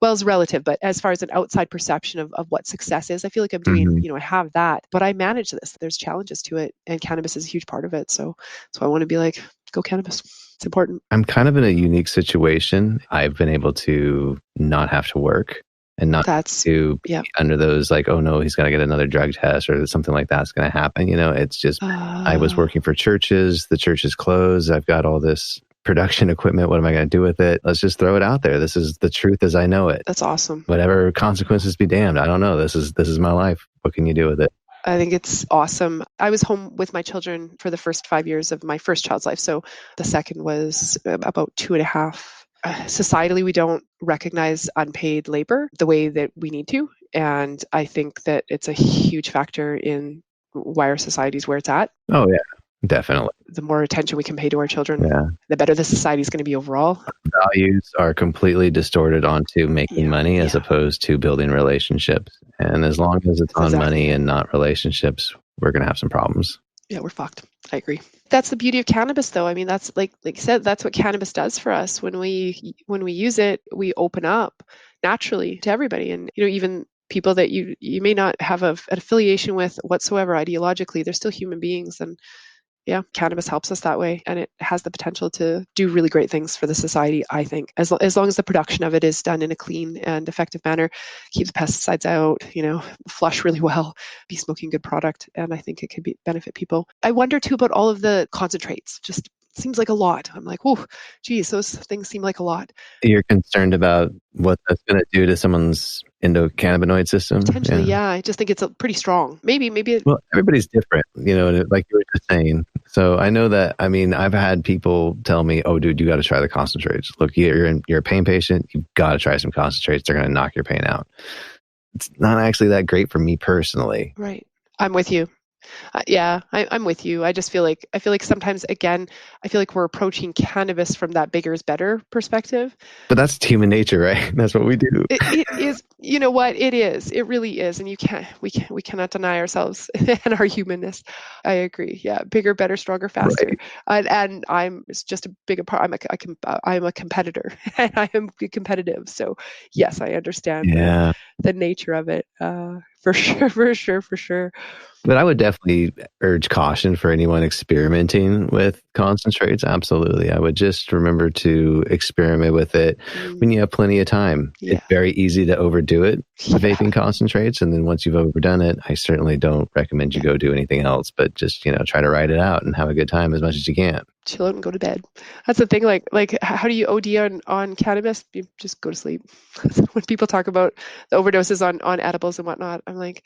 Well is relative, but as far as an outside perception of what success is, I feel like I'm doing, I have that, but I manage this. There's challenges to it, and cannabis is a huge part of it. So I want to be like, go cannabis. It's important. I'm kind of in a unique situation. I've been able to not have to work and not to be under those like, oh no, he's going to get another drug test or something like that's going to happen. It's just, I was working for churches. The church is closed. I've got all this production equipment. What am I going to do with it? Let's just throw it out there. This is the truth as I know it. That's awesome. Whatever consequences be damned. I don't know. This is my life. What can you do with it? I think it's awesome. I was home with my children for the first 5 years of my first child's life. So the second was about 2.5. Societally, we don't recognize unpaid labor the way that we need to. And I think that it's a huge factor in why our society is where it's at. Oh, yeah. Definitely. The more attention we can pay to our children, the better the society is going to be overall. Values are completely distorted onto making money as opposed to building relationships. And as long as it's on money and not relationships, we're going to have some problems. Yeah, we're fucked. I agree. That's the beauty of cannabis, though. I mean, that's like you said, that's what cannabis does for us. When we use it, we open up naturally to everybody. And, even people that you may not have an affiliation with whatsoever ideologically, they're still human beings. And yeah, cannabis helps us that way, and it has the potential to do really great things for the society, I think, as long as the production of it is done in a clean and effective manner, keep the pesticides out, flush really well, be smoking good product, and I think it could benefit people. I wonder too about all of the concentrates. Just seems like a lot. I'm like, whoa, geez, those things seem like a lot. You're concerned about what that's going to do to someone's endocannabinoid system? Potentially, yeah. I just think it's pretty strong. Maybe. Well, everybody's different, like you were just saying. So I know that, I've had people tell me, oh, dude, you got to try the concentrates. Look, you're a pain patient. You've got to try some concentrates. They're going to knock your pain out. It's not actually that great for me personally. Right. I'm with you. I'm with you. I feel like sometimes, again, I feel like we're approaching cannabis from that bigger is better perspective. But that's human nature, right? That's what we do. It is. You know what? It is. It really is. And we cannot deny ourselves and our humanness. I agree. Yeah. Bigger, better, stronger, faster. Right. And it's just a bigger part. I'm a competitor and I am competitive. So yes, I understand the nature of it. For sure. But I would definitely urge caution for anyone experimenting with concentrates. Absolutely. I would just remember to experiment with it when you have plenty of time. Yeah. It's very easy to overdo it, vaping concentrates. And then once you've overdone it, I certainly don't recommend you go do anything else, but just, try to ride it out and have a good time as much as you can. chill out and go to bed. That's the thing. Like how do you OD on cannabis? You just go to sleep. When people talk about the overdoses on edibles and whatnot, I'm like,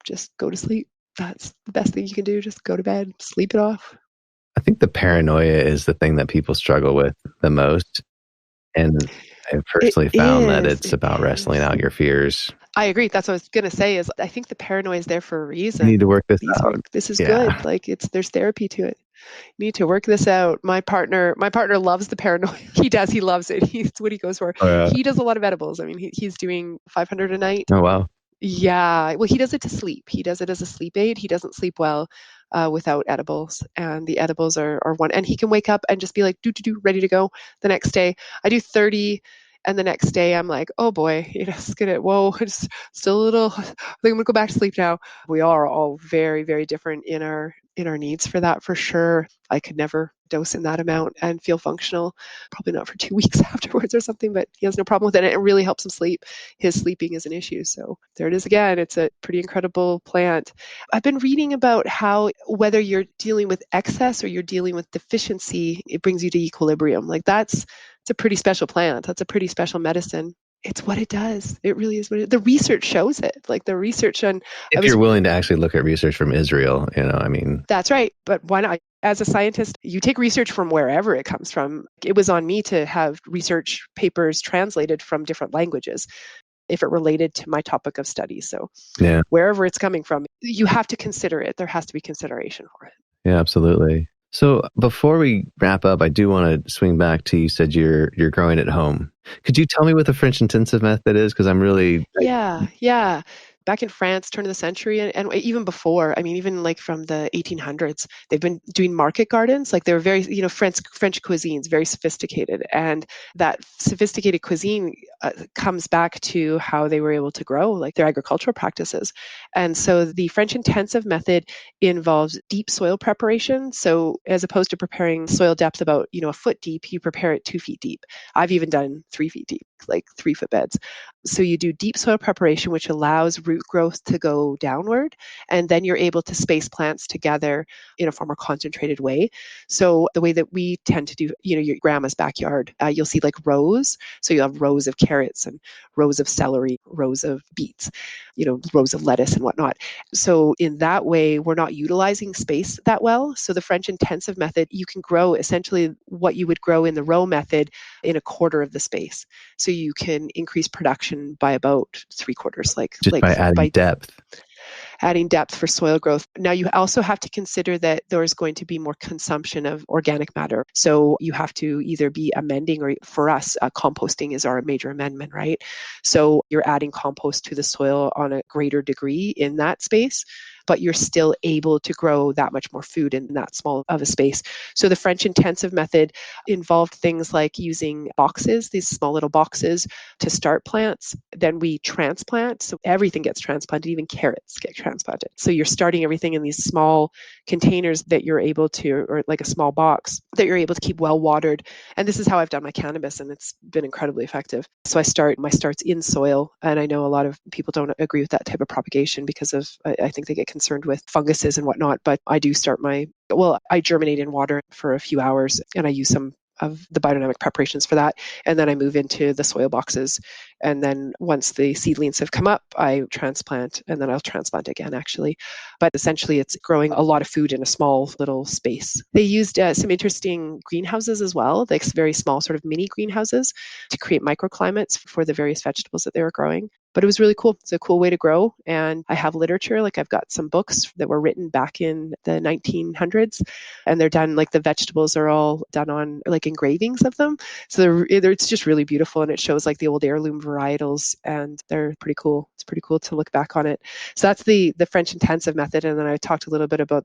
just go to sleep. That's the best thing you can do. Just go to bed, sleep it off. I think the paranoia is the thing that people struggle with the most. And I've personally found that it's about wrestling out your fears. I agree. That's what I was going to say is I think the paranoia is there for a reason. You need to work this out. This is good. Like there's therapy to it. You need to work this out. My partner loves the paranoia. He does. He loves it. He's what he goes for. Oh, yeah. He does a lot of edibles. I mean, he's doing 500 a night. Oh, wow. Yeah. Well, he does it to sleep. He does it as a sleep aid. He doesn't sleep well without edibles. And the edibles are one. And he can wake up and just be like, ready to go the next day. I do 30. And the next day I'm like, oh boy, it's still a little, I think I'm gonna go back to sleep now. We are all very, very different in our needs for that, for sure. I could never dose in that amount and feel functional, probably not for 2 weeks afterwards or something, but he has no problem with it. It really helps him sleep. His sleeping is an issue. So there it is again. It's a pretty incredible plant. I've been reading about how whether you're dealing with excess or you're dealing with deficiency, it brings you to equilibrium. Like it's a pretty special plant. That's a pretty special medicine. It's what it does. It really is the research shows it. Like the research on... If you're willing to actually look at research from Israel, That's right. But why not? As a scientist, you take research from wherever it comes from. It was on me to have research papers translated from different languages if it related to my topic of study. So yeah, wherever it's coming from, you have to consider it. There has to be consideration for it. Yeah, absolutely. So before we wrap up, I do want to swing back to, you said you're growing at home. Could you tell me what the French intensive method is? Because I'm really... Yeah. Back in France, turn of the century, and even before, I mean, even like from the 1800s, they've been doing market gardens. Like they were very, French cuisine's very sophisticated. And that sophisticated cuisine comes back to how they were able to grow, like their agricultural practices. And so the French intensive method involves deep soil preparation. So as opposed to preparing soil depth about, a foot deep, you prepare it 2 feet deep. I've even done 3 feet deep, like 3-foot beds. So you do deep soil preparation, which allows root growth to go downward, and then you're able to space plants together in a far more concentrated way. So the way that we tend to do, your grandma's backyard, you'll see like rows. So you have rows of carrots and rows of celery, rows of beets, rows of lettuce and whatnot. So in that way, we're not utilizing space that well. So the French intensive method, you can grow essentially what you would grow in the row method in a quarter of the space. So you can increase production by about 3/4, by depth. Adding depth for soil growth. Now you also have to consider that there's going to be more consumption of organic matter. So you have to either be amending, or for us, composting is our major amendment, right? So you're adding compost to the soil on a greater degree in that space, but you're still able to grow that much more food in that small of a space. So the French intensive method involved things like using boxes, these small little boxes, to start plants. Then we transplant. So everything gets transplanted, even carrots get transplanted. So you're starting everything in these small containers that you're able to, or like a small box that you're able to keep well watered. And this is how I've done my cannabis, and it's been incredibly effective. So my starts in soil, and I know a lot of people don't agree with that type of propagation because of, I think they get concerned with funguses and whatnot, but I do I germinate in water for a few hours, and I use some of the biodynamic preparations for that. And then I move into the soil boxes. And then once the seedlings have come up, I transplant, and then I'll transplant again, actually. But essentially, it's growing a lot of food in a small little space. They used some interesting greenhouses as well, like very small sort of mini greenhouses, to create microclimates for the various vegetables that they were growing. But it was really cool. It's a cool way to grow. And I have literature, like I've got some books that were written back in the 1900s, and they're done, like the vegetables are all done on like engravings of them. So it's just really beautiful, and it shows like the old heirloom varietals, and they're pretty cool. It's pretty cool to look back on it. So that's the French intensive method. And then I talked a little bit about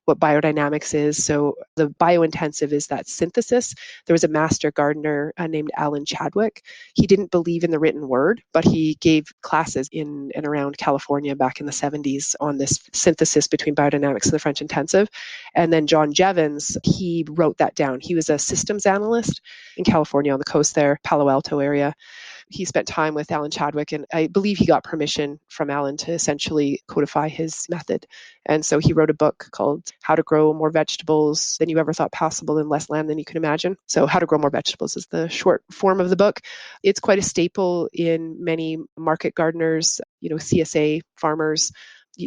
what biodynamics is. So the biointensive is that synthesis. There was a master gardener named Alan Chadwick. He didn't believe in the written word, but he gave classes in and around California back in the 70s on this synthesis between biodynamics and the French intensive. And then John Jevons, he wrote that down. He was a systems analyst in California on the coast there, Palo Alto area. he spent time with Alan Chadwick, and I believe he got permission from Alan to essentially codify his method. And so he wrote a book called How to Grow More Vegetables Than You Ever Thought Possible in Less Land Than You Can Imagine. So How to Grow More Vegetables is the short form of the book. It's quite a staple in many market gardeners, CSA farmers.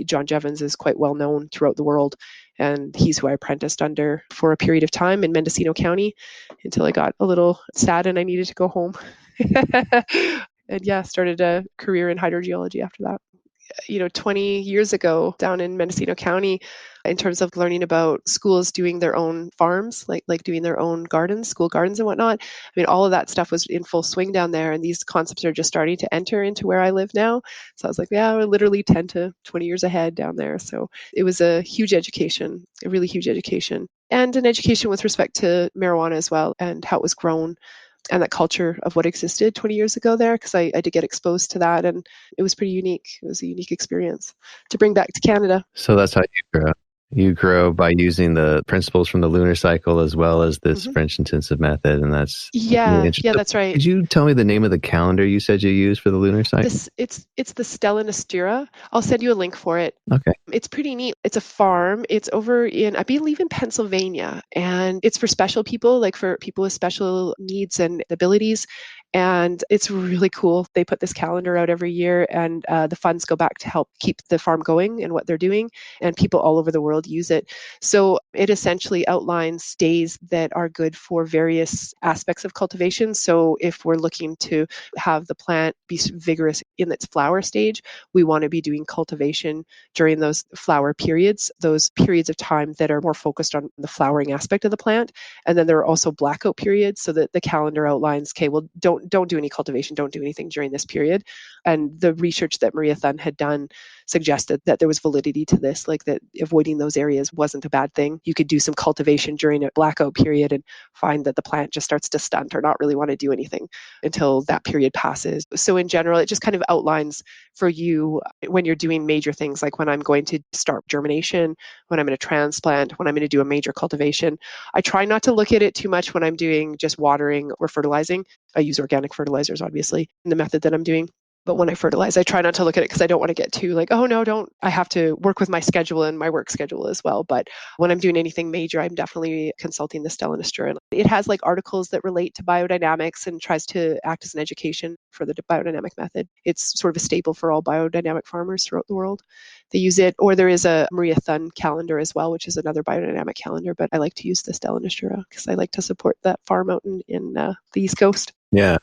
John Jevons is quite well known throughout the world, and he's who I apprenticed under for a period of time in Mendocino County until I got a little sad and I needed to go home. And started a career in hydrogeology after that. 20 years ago down in Mendocino County, in terms of learning about schools doing their own farms, like doing their own gardens, school gardens and whatnot. I mean, all of that stuff was in full swing down there, and these concepts are just starting to enter into where I live now. So I was like, we're literally 10 to 20 years ahead down there. So it was a huge education, a really huge education, and an education with respect to marijuana as well and how it was grown and that culture of what existed 20 years ago there, because I did get exposed to that, and it was pretty unique. It was a unique experience to bring back to Canada. So that's how you grow. You grow by using the principles from the lunar cycle as well as this French intensive method, and that's really that's right. Could you tell me the name of the calendar you said you use for the lunar cycle? It's the Stella Nistura. I'll send you a link for it. Okay. It's pretty neat. It's a farm. It's over in, I believe, in Pennsylvania, and it's for special people, like for people with special needs and abilities. And it's really cool. They put this calendar out every year, and the funds go back to help keep the farm going and what they're doing. And people all over the world use it. So it essentially outlines days that are good for various aspects of cultivation. So if we're looking to have the plant be vigorous in its flower stage, we want to be doing cultivation during those flower periods, those periods of time that are more focused on the flowering aspect of the plant. And then there are also blackout periods, so that the calendar outlines, okay, well, don't do any cultivation, don't do anything during this period. And the research that Maria Thun had done suggested that there was validity to this, like that avoiding those areas wasn't a bad thing. You could do some cultivation during a blackout period and find that the plant just starts to stunt or not really want to do anything until that period passes. So in general, it just kind of outlines for you when you're doing major things, like when I'm going to start germination, when I'm going to transplant, when I'm going to do a major cultivation. I try not to look at it too much when I'm doing just watering or fertilizing. I use organic fertilizers, obviously, in the method that I'm doing. But when I fertilize, I try not to look at it because I don't want to get too like, oh no, don't. I have to work with my schedule and my work schedule as well. But when I'm doing anything major, I'm definitely consulting the Stella Nistura. It has like articles that relate to biodynamics and tries to act as an education for the biodynamic method. It's sort of a staple for all biodynamic farmers throughout the world. They use it, or there is a Maria Thun calendar as well, which is another biodynamic calendar. But I like to use the Stella Nistura because I like to support that farm out in the East Coast. Yeah.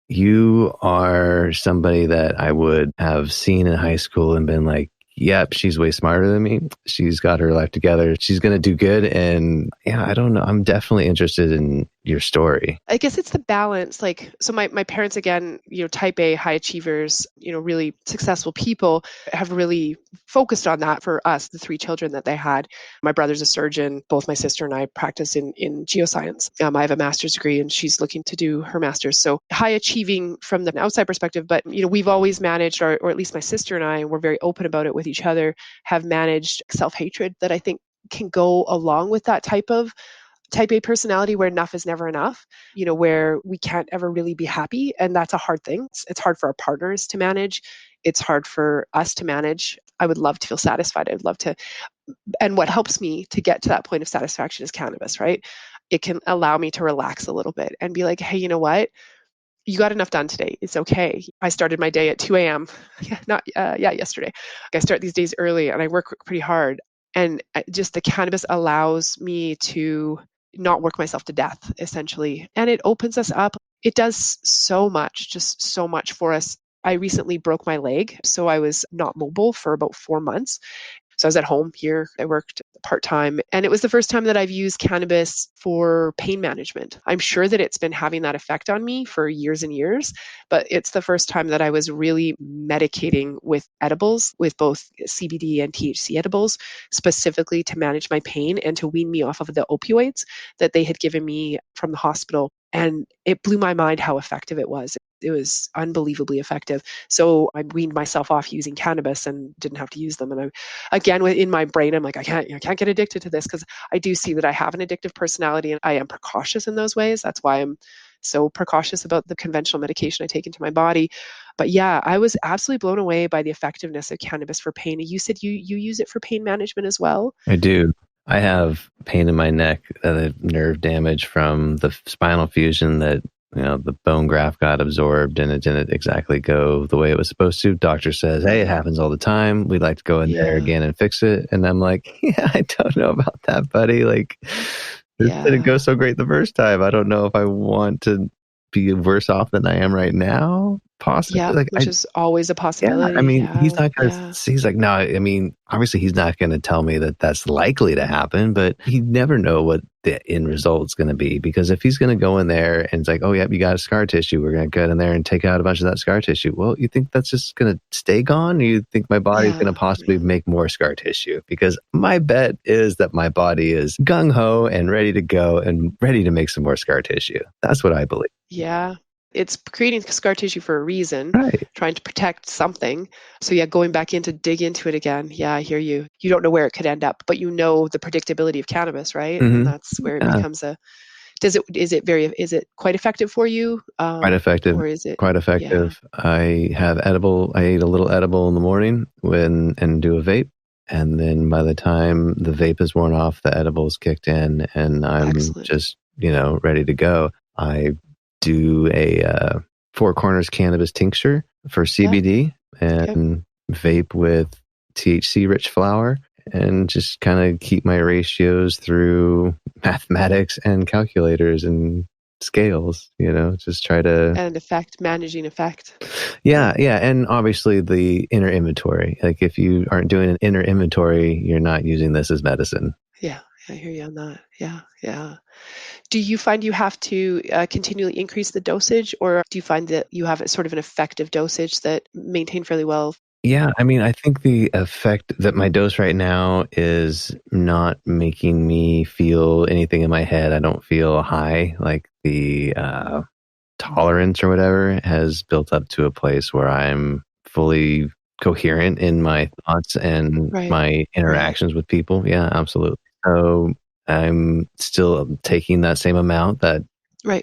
You are somebody that I would have seen in high school and been like, yep, she's way smarter than me. She's got her life together. She's going to do good. And I don't know. I'm definitely interested in your story. I guess it's the balance. Like, so my parents, again, type A high achievers, really successful people, have really focused on that for us, the three children that they had. My brother's a surgeon. Both my sister and I practice in geoscience. I have a master's degree and she's looking to do her master's. So high achieving from the outside perspective, but we've always managed, or at least my sister and I, we're very open about it with each other, have managed self-hatred that I think can go along with that type A personality, where enough is never enough, where we can't ever really be happy. And that's a hard thing. It's hard for our partners to manage. It's hard for us to manage. I would love to feel satisfied. I'd love to. And what helps me to get to that point of satisfaction is cannabis, right? It can allow me to relax a little bit and be like, hey, you know what? You got enough done today. It's okay. I started my day at 2 a.m. Yesterday. I start these days early and I work pretty hard. And just the cannabis allows me to not work myself to death, essentially. And it opens us up. It does so much, just so much for us. I recently broke my leg, so I was not mobile for about 4 months. So I was at home here. I worked part-time, and it was the first time that I've used cannabis for pain management. I'm sure that it's been having that effect on me for years and years, but it's the first time that I was really medicating with edibles, with both CBD and THC edibles, specifically to manage my pain and to wean me off of the opioids that they had given me from the hospital. And it blew my mind how effective it was. It was unbelievably effective. So I weaned myself off using cannabis and didn't have to use them. And again, in my brain, I'm like, I can't get addicted to this, because I do see that I have an addictive personality and I am precautious in those ways. That's why I'm so precautious about the conventional medication I take into my body. But yeah, I was absolutely blown away by the effectiveness of cannabis for pain. You said you use it for pain management as well? I do. I have pain in my neck, nerve damage from the spinal fusion that, the bone graft got absorbed and it didn't exactly go the way it was supposed to. Doctor says, hey, it happens all the time. We'd like to go in there again and fix it. And I'm like, yeah, I don't know about that, buddy. Like, this didn't go so great the first time. I don't know if I want to be worse off than I am right now. Possibly. Yeah, which is always a possibility. Yeah, I mean, he's not going to, he's like, no, I mean, obviously he's not going to tell me that that's likely to happen, but you never know what the end result's going to be. Because if he's going to go in there and it's like, oh, yeah, you got a scar tissue, we're going to go in there and take out a bunch of that scar tissue. Well, you think that's just going to stay gone? Or you think my body's going to possibly make more scar tissue? Because my bet is that my body is gung-ho and ready to go and ready to make some more scar tissue. That's what I believe. Yeah. It's creating scar tissue for a reason, right? Trying to protect something. So yeah, going back in to dig into it again. Yeah, I hear you. You don't know where it could end up, but you know the predictability of cannabis, right? Mm-hmm. And that's where it becomes is it quite effective for you? Quite effective. Or is it quite effective? Yeah. I ate a little edible in the morning and do a vape. And then by the time the vape is worn off, the edible is kicked in and I'm just, ready to go. I do a Four Corners cannabis tincture for CBD and vape with THC-rich flower and just kind of keep my ratios through mathematics and calculators and scales, just try to... And managing effect. Yeah. And obviously the inner inventory. Like if you aren't doing an inner inventory, you're not using this as medicine. Yeah, I hear you on that. Yeah. Do you find you have to continually increase the dosage, or do you find that you have sort of an effective dosage that maintain fairly well? Yeah, I mean, I think the effect that my dose right now is not making me feel anything in my head. I don't feel high, like the tolerance or whatever has built up to a place where I'm fully coherent in my thoughts and my interactions with people. Yeah, absolutely. So I'm still taking that same amount that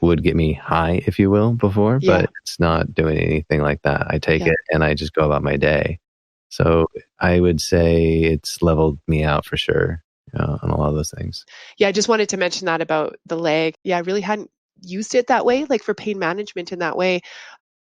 would get me high, if you will, before, but it's not doing anything like that. I take it and I just go about my day. So I would say it's leveled me out for sure on a lot of those things. Yeah, I just wanted to mention that about the leg. Yeah, I really hadn't used it that way, like for pain management in that way.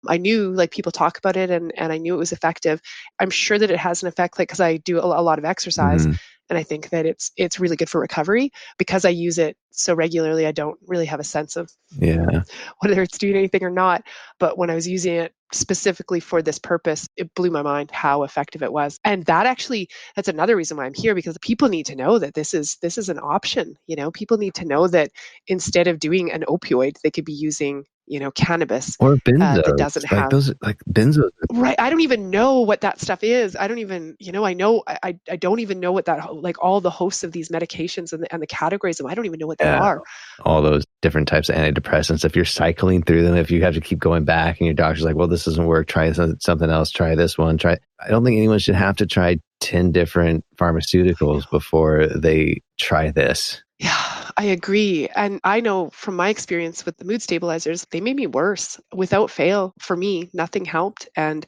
I knew like people talk about it and I knew it was effective. I'm sure that it has an effect, like because I do a lot of exercise. Mm-hmm. And I think that it's really good for recovery because I use it so regularly. I don't really have a sense of whether it's doing anything or not. But when I was using it specifically for this purpose, it blew my mind how effective it was. And that's another reason why I'm here, because people need to know that this is an option. People need to know that instead of doing an opioid, they could be using cannabis or benzos that doesn't have those, like benzos. Right. I don't even know what that stuff is. I don't even, I know, I don't even know what that, like all the hosts of these medications and the categories of them, I don't even know what they are. All those different types of antidepressants. If you're cycling through them, if you have to keep going back and your doctor's like, well, this doesn't work, try something else, try this one, I don't think anyone should have to try 10 different pharmaceuticals before they try this. Yeah, I agree. And I know from my experience with the mood stabilizers, they made me worse without fail. For me, nothing helped. And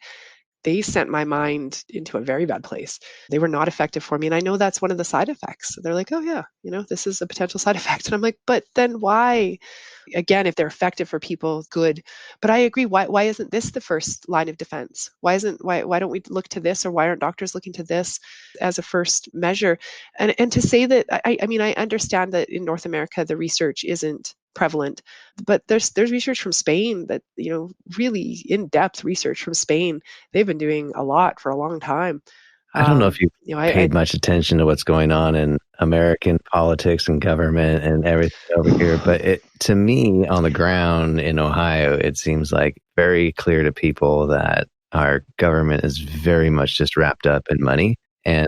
they sent my mind into a very bad place. They were not effective for me. And I know that's one of the side effects. They're like, oh yeah, this is a potential side effect. And I'm like, but then why? Again, if they're effective for people, good. But I agree. Why isn't this the first line of defense? Why don't we look to this, or why aren't doctors looking to this as a first measure? And to say that, I mean, I understand that in North America, the research isn't prevalent, but there's research from Spain that, really in-depth research from Spain. They've been doing a lot for a long time. I don't know if you paid much attention to what's going on in American politics and government and everything over here, but to me, on the ground in Ohio, it seems like very clear to people that our government is very much just wrapped up in money. And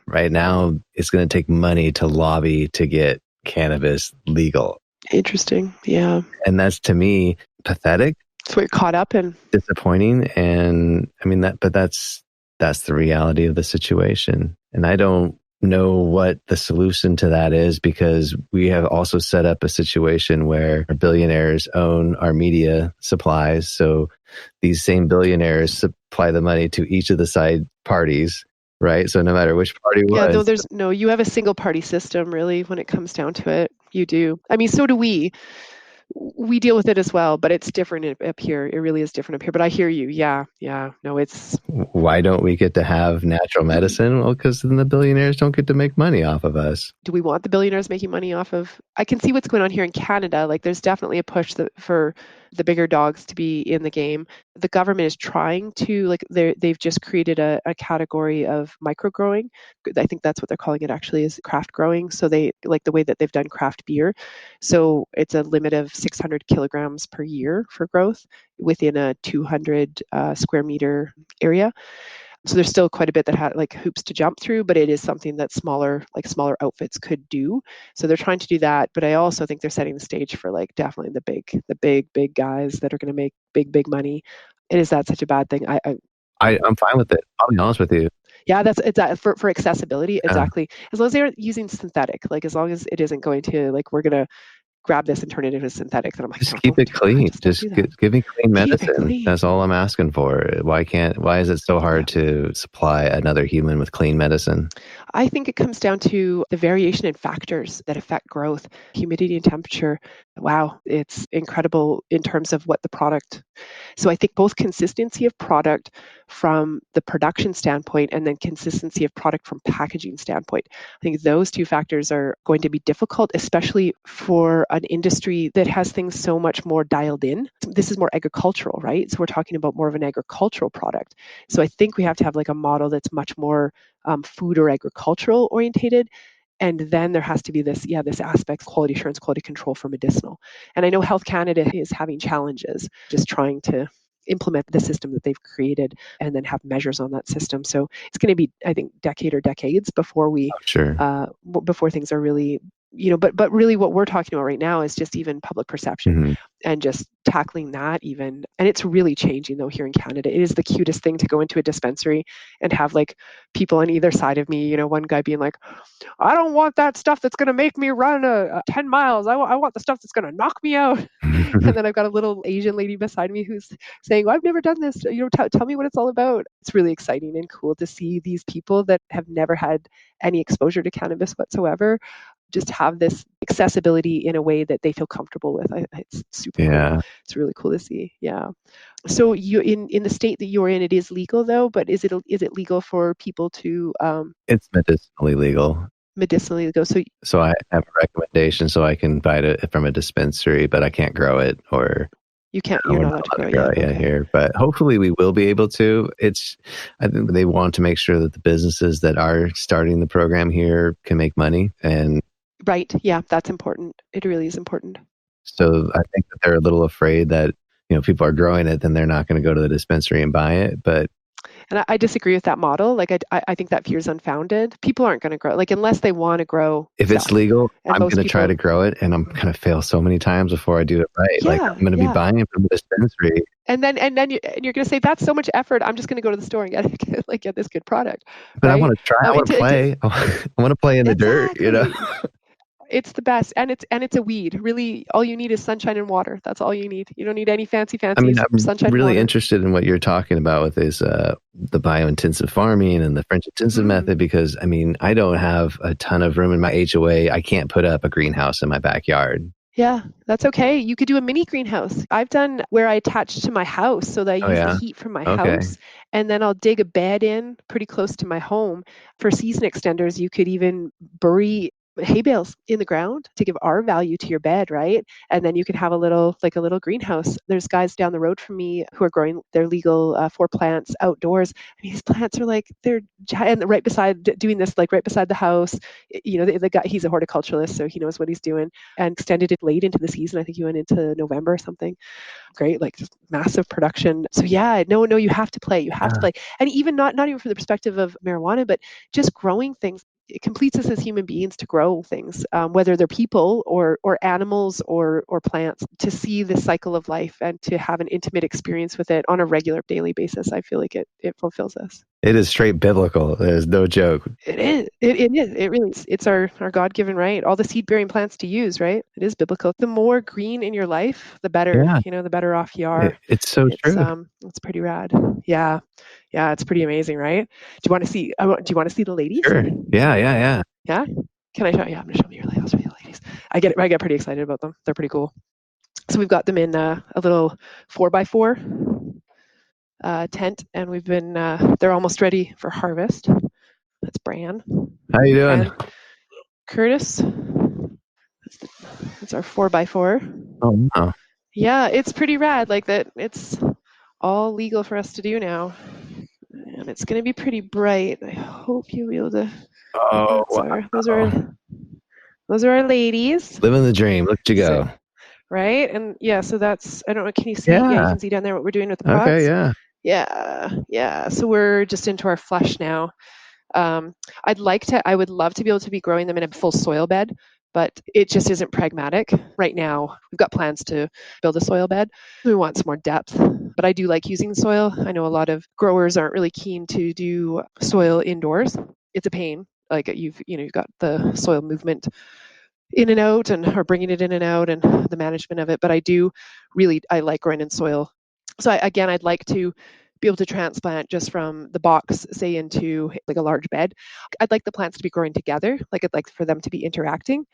right now, it's going to take money to lobby to get cannabis legal. Interesting. Yeah. And that's, to me, pathetic. That's what you're caught up in. Disappointing. And I mean, that's the reality of the situation. And I don't know what the solution to that is, because we have also set up a situation where our billionaires own our media supplies. So these same billionaires supply the money to each of the side parties, right? So no matter which party Yeah, no, wins. you have a single party system really when it comes down to it. You do. I mean, so do we. We deal with it as well, but it's different up here. It really is different up here. But I hear you. Yeah. No, it's. Why don't we get to have natural medicine? Well, because then the billionaires don't get to make money off of us. Do we want the billionaires making money off of? I can see what's going on here in Canada. Like, there's definitely a push for the bigger dogs to be in the game. The government is trying to, like, they've just created a category of micro growing. I think that's what they're calling it, actually, is craft growing. So they, like the way that they've done craft beer. So it's a limit of 600 kilograms per year for growth within a 200 square meter area. So there's still quite a bit that had like hoops to jump through, but it is something that smaller outfits could do. So they're trying to do that, but I also think they're setting the stage for like definitely the big guys that are going to make big money. And is that such a bad thing? I'm fine with it. I'll be honest with you. Yeah, it's for accessibility, Yeah. Exactly. As long as they're using synthetic, like as long as it isn't going to like we're gonna grab this and turn it into synthetic. And I'm like, Just no, keep it don't do that. clean. Just don't Just do that. give me clean Keep it medicine. clean. That's all I'm asking for. Why is it so hard to supply another human with clean medicine? I think it comes down to the variation in factors that affect growth, humidity and temperature. Wow, it's incredible in terms of what the product. So I think both consistency of product from the production standpoint and then consistency of product from packaging standpoint. I think those two factors are going to be difficult, especially for an industry that has things so much more dialed in. This is more agricultural, right? So we're talking about more of an agricultural product. So I think we have to have like a model that's much more food or agricultural orientated. And then there has to be this aspect, quality assurance, quality control for medicinal. And I know Health Canada is having challenges just trying to implement the system that they've created and then have measures on that system. So it's going to be, I think, decades before before things are really, but really what we're talking about right now is just even public perception and just tackling that even. And it's really changing though here in Canada. It is the cutest thing to go into a dispensary and have like people on either side of me, one guy being like, I don't want that stuff that's going to make me run 10 miles. I want the stuff that's going to knock me out. And then I've got a little Asian lady beside me who's saying, well, I've never done this. Tell me what it's all about. It's really exciting and cool to see these people that have never had any exposure to cannabis whatsoever just have this accessibility in a way that they feel comfortable with. It's super cool. It's really cool to see. Yeah. So you in the state that you're in, it is legal though, but is it legal for people to It's medicinally legal. Medicinally legal. So I have a recommendation so I can buy it from a dispensary, but I can't grow it or you can't. You're not allowed to grow it yet here, but hopefully we will be able to. I think they want to make sure that the businesses that are starting the program here can make money. And right, yeah, that's important. It really is important. So I think that they're a little afraid that people are growing it, then they're not going to go to the dispensary and buy it. But and I disagree with that model. Like I think that fear is unfounded. People aren't going to grow, like unless they want to grow. If it's legal, I'm going to try to grow it, and I'm going to fail so many times before I do it right. Yeah, like I'm going to be buying it from the dispensary, and then you're going to say that's so much effort. I'm just going to go to the store and get this good product. But right? I want to try. I want to play. I want to play in the dirt. It's the best, and it's a weed. Really, all you need is sunshine and water. That's all you need. You don't need any fancy. I mean, I'm sunshine. Really water. interested in what you're talking about with this the biointensive farming and the French intensive method, because I mean, I don't have a ton of room in my HOA. I can't put up a greenhouse in my backyard. Yeah, that's okay. You could do a mini greenhouse. I've done where I attach to my house so that I use the heat from my house, and then I'll dig a bed in pretty close to my home. For season extenders, you could even bury hay bales in the ground to give R value to your bed, right? And then you can have a little greenhouse. There's guys down the road from me who are growing their legal 4 plants outdoors. I mean, these plants are like, they're giant, right beside the house. The guy, he's a horticulturalist, so he knows what he's doing, and extended it late into the season. I think he went into November or something. Great, like just massive production. So yeah, no, you have to play. You have to play. And even not even from the perspective of marijuana, but just growing things. It completes us as human beings to grow things, whether they're people or animals or plants, to see the cycle of life and to have an intimate experience with it on a regular daily basis. I feel like it fulfills us. It is straight biblical. There's no joke. It is. It is. It really is. It's our God-given right. All the seed-bearing plants to use, right? It is biblical. The more green in your life, the better. Yeah. The better off you are. It's so true. It's pretty rad. Yeah. Yeah, it's pretty amazing, right? Do you want to see the ladies? Sure. Yeah. Yeah? Can I show? Yeah, I'm gonna show you. I'll show you the ladies. I get pretty excited about them. They're pretty cool. So we've got them in a little 4x4 tent, and we've been. They're almost ready for harvest. That's Bran. How you doing? And Curtis. That's our 4x4. Oh wow. Yeah, it's pretty rad. Like that, it's all legal for us to do now, and it's gonna be pretty bright. I hope you'll be able to. Oh, wow. Those are our ladies. Living the dream. Look at you go. So, right? And yeah, so that's, I don't know, can you see? Yeah. Yeah, you can see down there what we're doing with the pots. Okay, yeah. Yeah. So we're just into our flush now. I would love to be able to be growing them in a full soil bed, but it just isn't pragmatic. Right now, we've got plans to build a soil bed. We want some more depth, but I do like using soil. I know a lot of growers aren't really keen to do soil indoors. It's a pain. Like you've got the soil movement in and out or bringing it in and out and the management of it. But I like growing in soil. So I'd like to be able to transplant just from the box, say, into like a large bed. I'd like the plants to be growing together. Like I'd like for them to be interacting.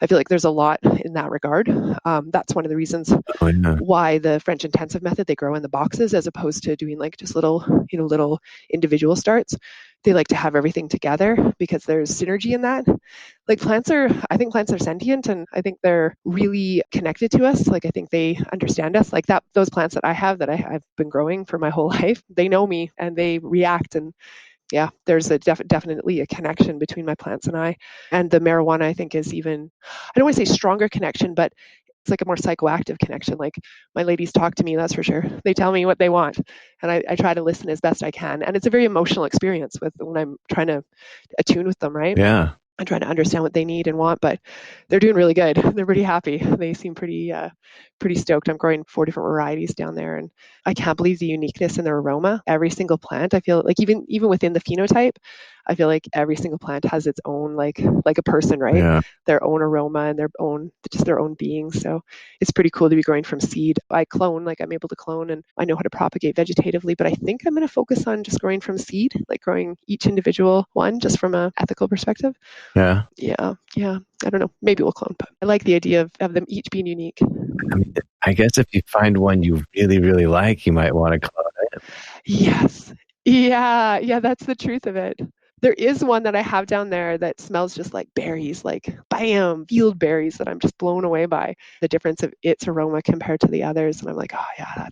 I feel like there's a lot in that regard. That's one of the reasons why the French intensive method, they grow in the boxes as opposed to doing like just little individual starts. They like to have everything together because there's synergy in that. Like I think plants are sentient, and I think they're really connected to us. Like I think they understand us. Like those plants that I have that I've been growing for my whole life, they know me and they react. And yeah, there's definitely a connection between my plants and I. And the marijuana, I think, is even, I don't want to say stronger connection, but it's like a more psychoactive connection. Like my ladies talk to me, that's for sure. They tell me what they want, and I try to listen as best I can. And it's a very emotional experience when I'm trying to attune with them, right? Yeah. I'm trying to understand what they need and want, but they're doing really good. They're pretty happy. They seem pretty stoked. I'm growing 4 different varieties down there, and I can't believe the uniqueness in their aroma. Every single plant, I feel like even within the phenotype, I feel like every single plant has its own like a person, right? Yeah. Their own aroma and their own being. So it's pretty cool to be growing from seed. I'm able to clone, and I know how to propagate vegetatively, but I think I'm going to focus on just growing from seed, like growing each individual one just from an ethical perspective. Yeah. I don't know. Maybe we'll clone, but I like the idea of them each being unique. I mean, I guess if you find one you really, really like, you might want to clone it. Yes. Yeah, that's the truth of it. There is one that I have down there that smells just like berries, like bam, field berries, that I'm just blown away by the difference of its aroma compared to the others. And I'm like, oh yeah,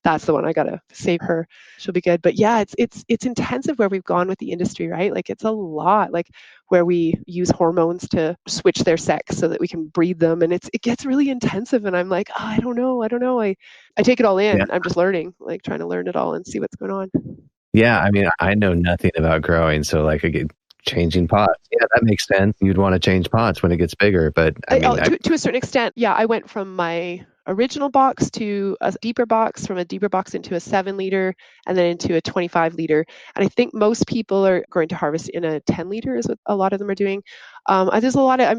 that's the one. I gotta save her. She'll be good. But yeah, it's intensive where we've gone with the industry, right? Like it's a lot, like where we use hormones to switch their sex so that we can breed them, and it gets really intensive. And I'm like, oh, I don't know. I take it all in. Yeah. I'm just learning, like trying to learn it all and see what's going on. Yeah, I mean, I know nothing about growing, so like changing pots. Yeah, that makes sense. You'd want to change pots when it gets bigger, but to a certain extent, yeah. I went from my original box to a deeper box, from a deeper box into a 7-liter, and then into a 25-liter. And I think most people are going to harvest in a 10-liter is what a lot of them are doing. I'm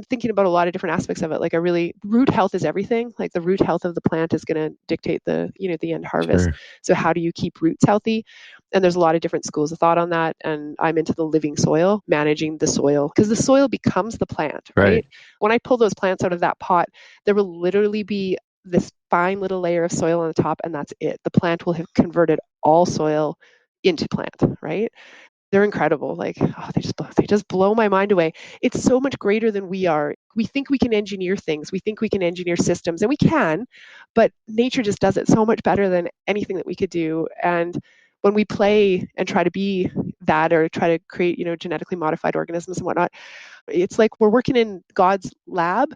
thinking about a lot of different aspects of it. Like root health is everything. Like the root health of the plant is going to dictate the end harvest. Sure. So how do you keep roots healthy? And there's a lot of different schools of thought on that. And I'm into the living soil, managing the soil, because the soil becomes the plant, right? When I pull those plants out of that pot, there will literally be this fine little layer of soil on the top, and that's it. The plant will have converted all soil into plant, right? They're incredible. Like, they just blow my mind away. It's so much greater than we are. We think we can engineer things. We think we can engineer systems, and we can, but nature just does it so much better than anything that we could do. And when we play and try to be that, or try to create, genetically modified organisms and whatnot, it's like we're working in God's lab,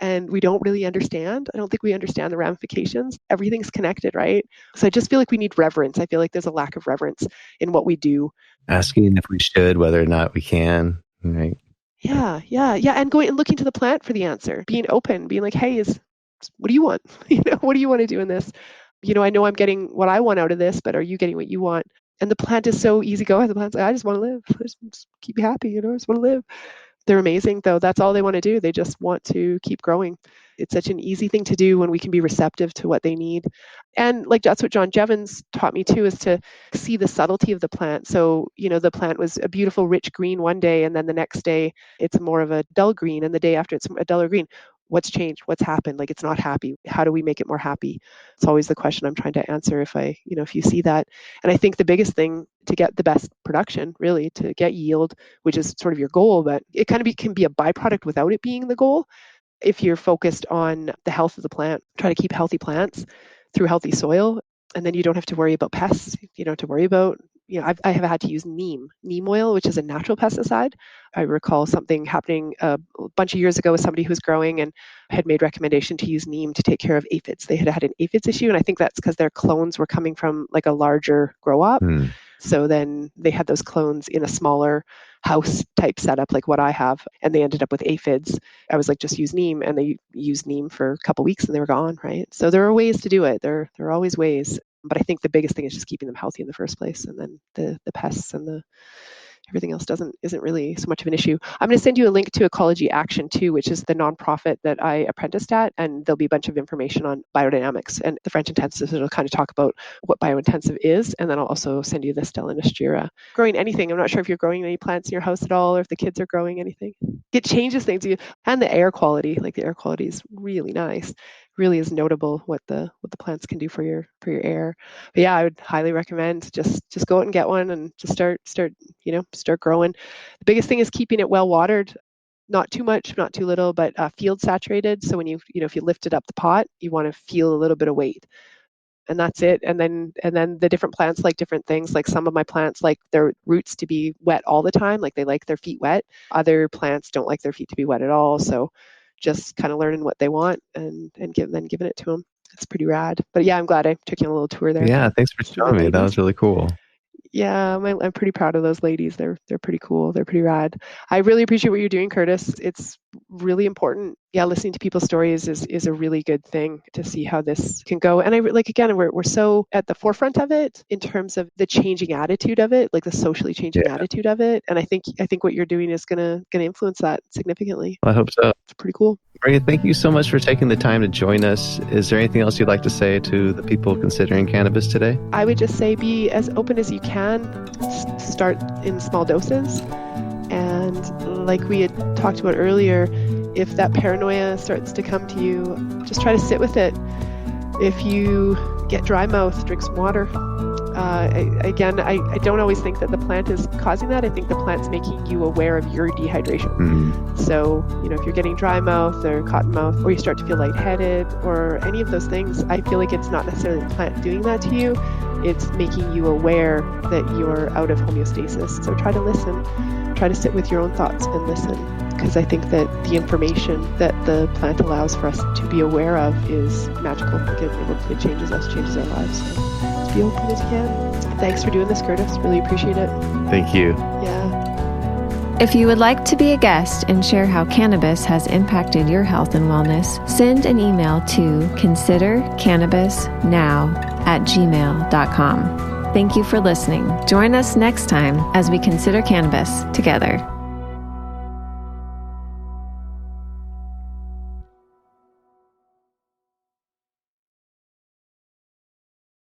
and we don't really understand. I don't think we understand the ramifications. Everything's connected, right? So I just feel like we need reverence. I feel like there's a lack of reverence in what we do. Asking if we should, whether or not we can, right? Yeah. And going and looking to the plant for the answer. Being open, being like, hey, what do you want? What do you want to do in this? I know I'm getting what I want out of this, but are you getting what you want? And the plant is so easygoing. The plant's like, I just want to live. Just keep me happy, I just want to live. They're amazing, though. That's all they want to do. They just want to keep growing. It's such an easy thing to do when we can be receptive to what they need. And like that's what John Jevons taught me too, is to see the subtlety of the plant. So, the plant was a beautiful, rich green one day, and then the next day it's more of a dull green, and the day after it's a duller green. What's changed? What's happened? Like, it's not happy. How do we make it more happy? It's always the question I'm trying to answer if you see that. And I think the biggest thing to get the best production, really, to get yield, which is sort of your goal, but it kind of can be a byproduct without it being the goal. If you're focused on the health of the plant, try to keep healthy plants through healthy soil, and then you don't have to worry about pests. You don't have to worry about, I have had to use neem oil, which is a natural pesticide. I recall something happening a bunch of years ago with somebody who was growing and had made recommendation to use neem to take care of aphids. They had an aphids issue, and I think that's because their clones were coming from like a larger grow up. So then they had those clones in a smaller house type setup like what I have, and they ended up with aphids. I was like, just use neem, and they used neem for a couple of weeks and they were gone, right? So there are ways to do it. There are always ways. But I think the biggest thing is just keeping them healthy in the first place, and then the pests and everything else isn't really so much of an issue. I'm going to send you a link to Ecology Action too, which is the nonprofit that I apprenticed at, and there'll be a bunch of information on biodynamics and the French intensives. It'll kind of talk about what biointensive is, and then I'll also send you the Stellanistera. Growing anything, I'm not sure if you're growing any plants in your house at all, or if the kids are growing anything. It changes things, and the air quality. Like the air quality is really nice. Really is notable what the plants can do for your air. But yeah, I would highly recommend just go out and get one and just start growing. The biggest thing is keeping it well watered, not too much, not too little, but field saturated. So when if you lifted up the pot, you want to feel a little bit of weight. And that's it. And then the different plants like different things. Like some of my plants like their roots to be wet all the time, like they like their feet wet. Other plants don't like their feet to be wet at all. So just kind of learning what they want and giving it to them. It's pretty rad. But yeah, I'm glad I took you on a little tour there. Yeah, thanks for showing me. That was really cool. Yeah, I'm pretty proud of those ladies. They're pretty cool. They're pretty rad. I really appreciate what you're doing, Curtis. It's really important. Yeah, listening to people's stories is a really good thing to see how this can go. And we're so at the forefront of it in terms of the changing attitude of it, like the socially changing attitude of it. And I think what you're doing is gonna influence that significantly. I hope so. It's pretty cool. Maria, thank you so much for taking the time to join us. Is there anything else you'd like to say to the people considering cannabis today? I would just say be as open as you can. Start in small doses. And like we had talked about earlier, if that paranoia starts to come to you, just try to sit with it. If you get dry mouth, drink some water. I don't always think that the plant is causing that. I think the plant's making you aware of your dehydration. So, if you're getting dry mouth or cotton mouth, or you start to feel lightheaded or any of those things, I feel like it's not necessarily the plant doing that to you. It's making you aware that you're out of homeostasis. So try to listen, try to sit with your own thoughts and listen. Because I think that the information that the plant allows for us to be aware of is magical. It changes us, changes our lives. So just be open as you can. Thanks for doing this, Curtis. Really appreciate it. Thank you. Yeah. If you would like to be a guest and share how cannabis has impacted your health and wellness, send an email to considercannabisnow@gmail.com. Thank you for listening. Join us next time as we consider cannabis together.